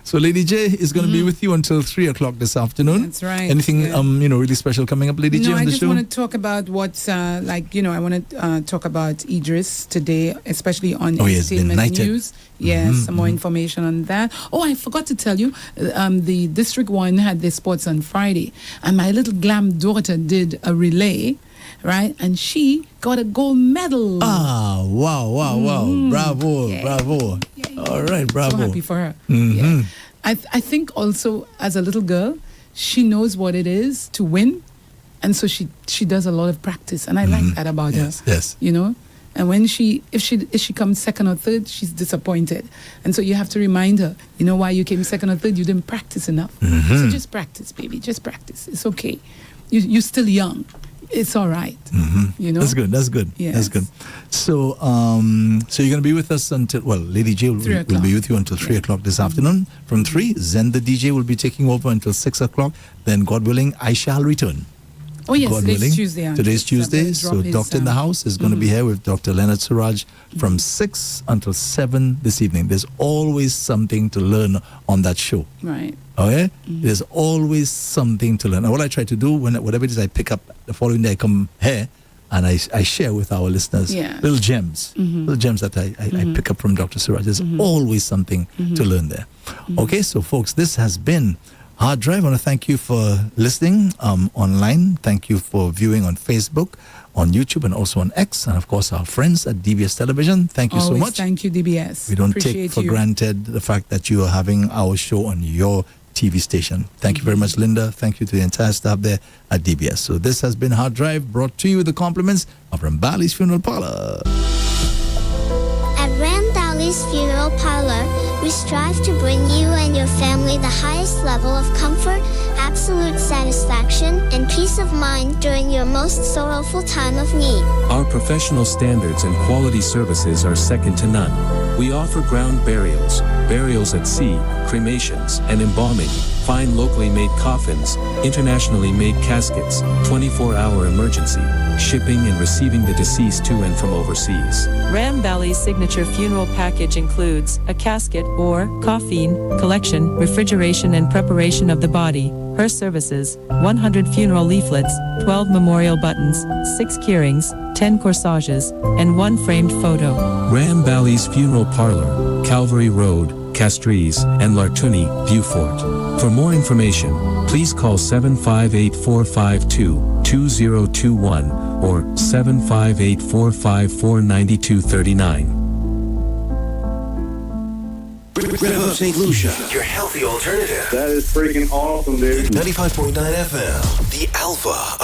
So Lady J is going to be with you until 3 o'clock this afternoon. That's right. Anything, really special coming up, Lady J, on the show? No, I just want to talk about what's, I want to talk about Idris today, especially on entertainment news. Yes, some more information on that. Oh, I forgot to tell you, the District 1 had their sports on Friday, and my little glam daughter did a relay, right? And she got a gold medal. Ah, wow. Bravo. Yeah. All right, bravo. So happy for her. Yeah. I think also as a little girl, she knows what it is to win. And so she does a lot of practice. And I like that about her. Yes. You know? And when if she comes second or third, she's disappointed. And so you have to remind her, you know why you came second or third? You didn't practice enough. So just practice, baby. Just practice. It's okay. You're still young. It's all right. You know? That's good. Yes. That's good. So so you're going to be with us until, Lady J will be with you until 3 o'clock this afternoon. From 3, Zen the DJ will be taking over until 6 o'clock. Then, God willing, I shall return. Oh, yes, God today's willing. Tuesday. Today's Tuesday. So Doctor in the House is going to be here with Dr. Leonard Suraj from 6 until 7 this evening. There's always something to learn on that show. Right. Okay? There's always something to learn. And what I try to do, whatever it is I pick up, the following day I come here and I share with our listeners little gems. Little gems that I pick up from Dr. Suraj. There's always something to learn there. Okay, so folks, this has been Harddrive. I want to thank you for listening online. Thank you for viewing on Facebook, on YouTube, and also on X. And, of course, our friends at DBS Television. Thank you so much. Thank you, DBS. We don't take for granted the fact that you are having our show on your TV station. Thank you very much, Linda. Thank you to the entire staff there at DBS. So this has been Harddrive, brought to you with the compliments of Rambali's Funeral Parlor. At Rambali's Funeral Parlor, we strive to bring you and your family the highest level of comfort, absolute satisfaction, and peace of mind during your most sorrowful time of need. Our professional standards and quality services are second to none. We offer ground burials, burials at sea, cremations, and embalming, fine locally made coffins, internationally made caskets, 24-hour emergency, shipping and receiving the deceased to and from overseas. Ram Valley's signature funeral package includes a casket or coffin collection, refrigeration and preparation of the body, her services, 100 funeral leaflets, 12 memorial buttons, 6 keyrings, 10 corsages, and 1 framed photo. Ram Valley's Funeral Parlor, Calvary Road, Castries, and Lartuni, Beaufort. For more information, please call 758-452-2021 or 758-454-9239. REV-UP St. Lucia, your healthy alternative. That is freaking awesome, dude. 95.9 FM, the Alpha.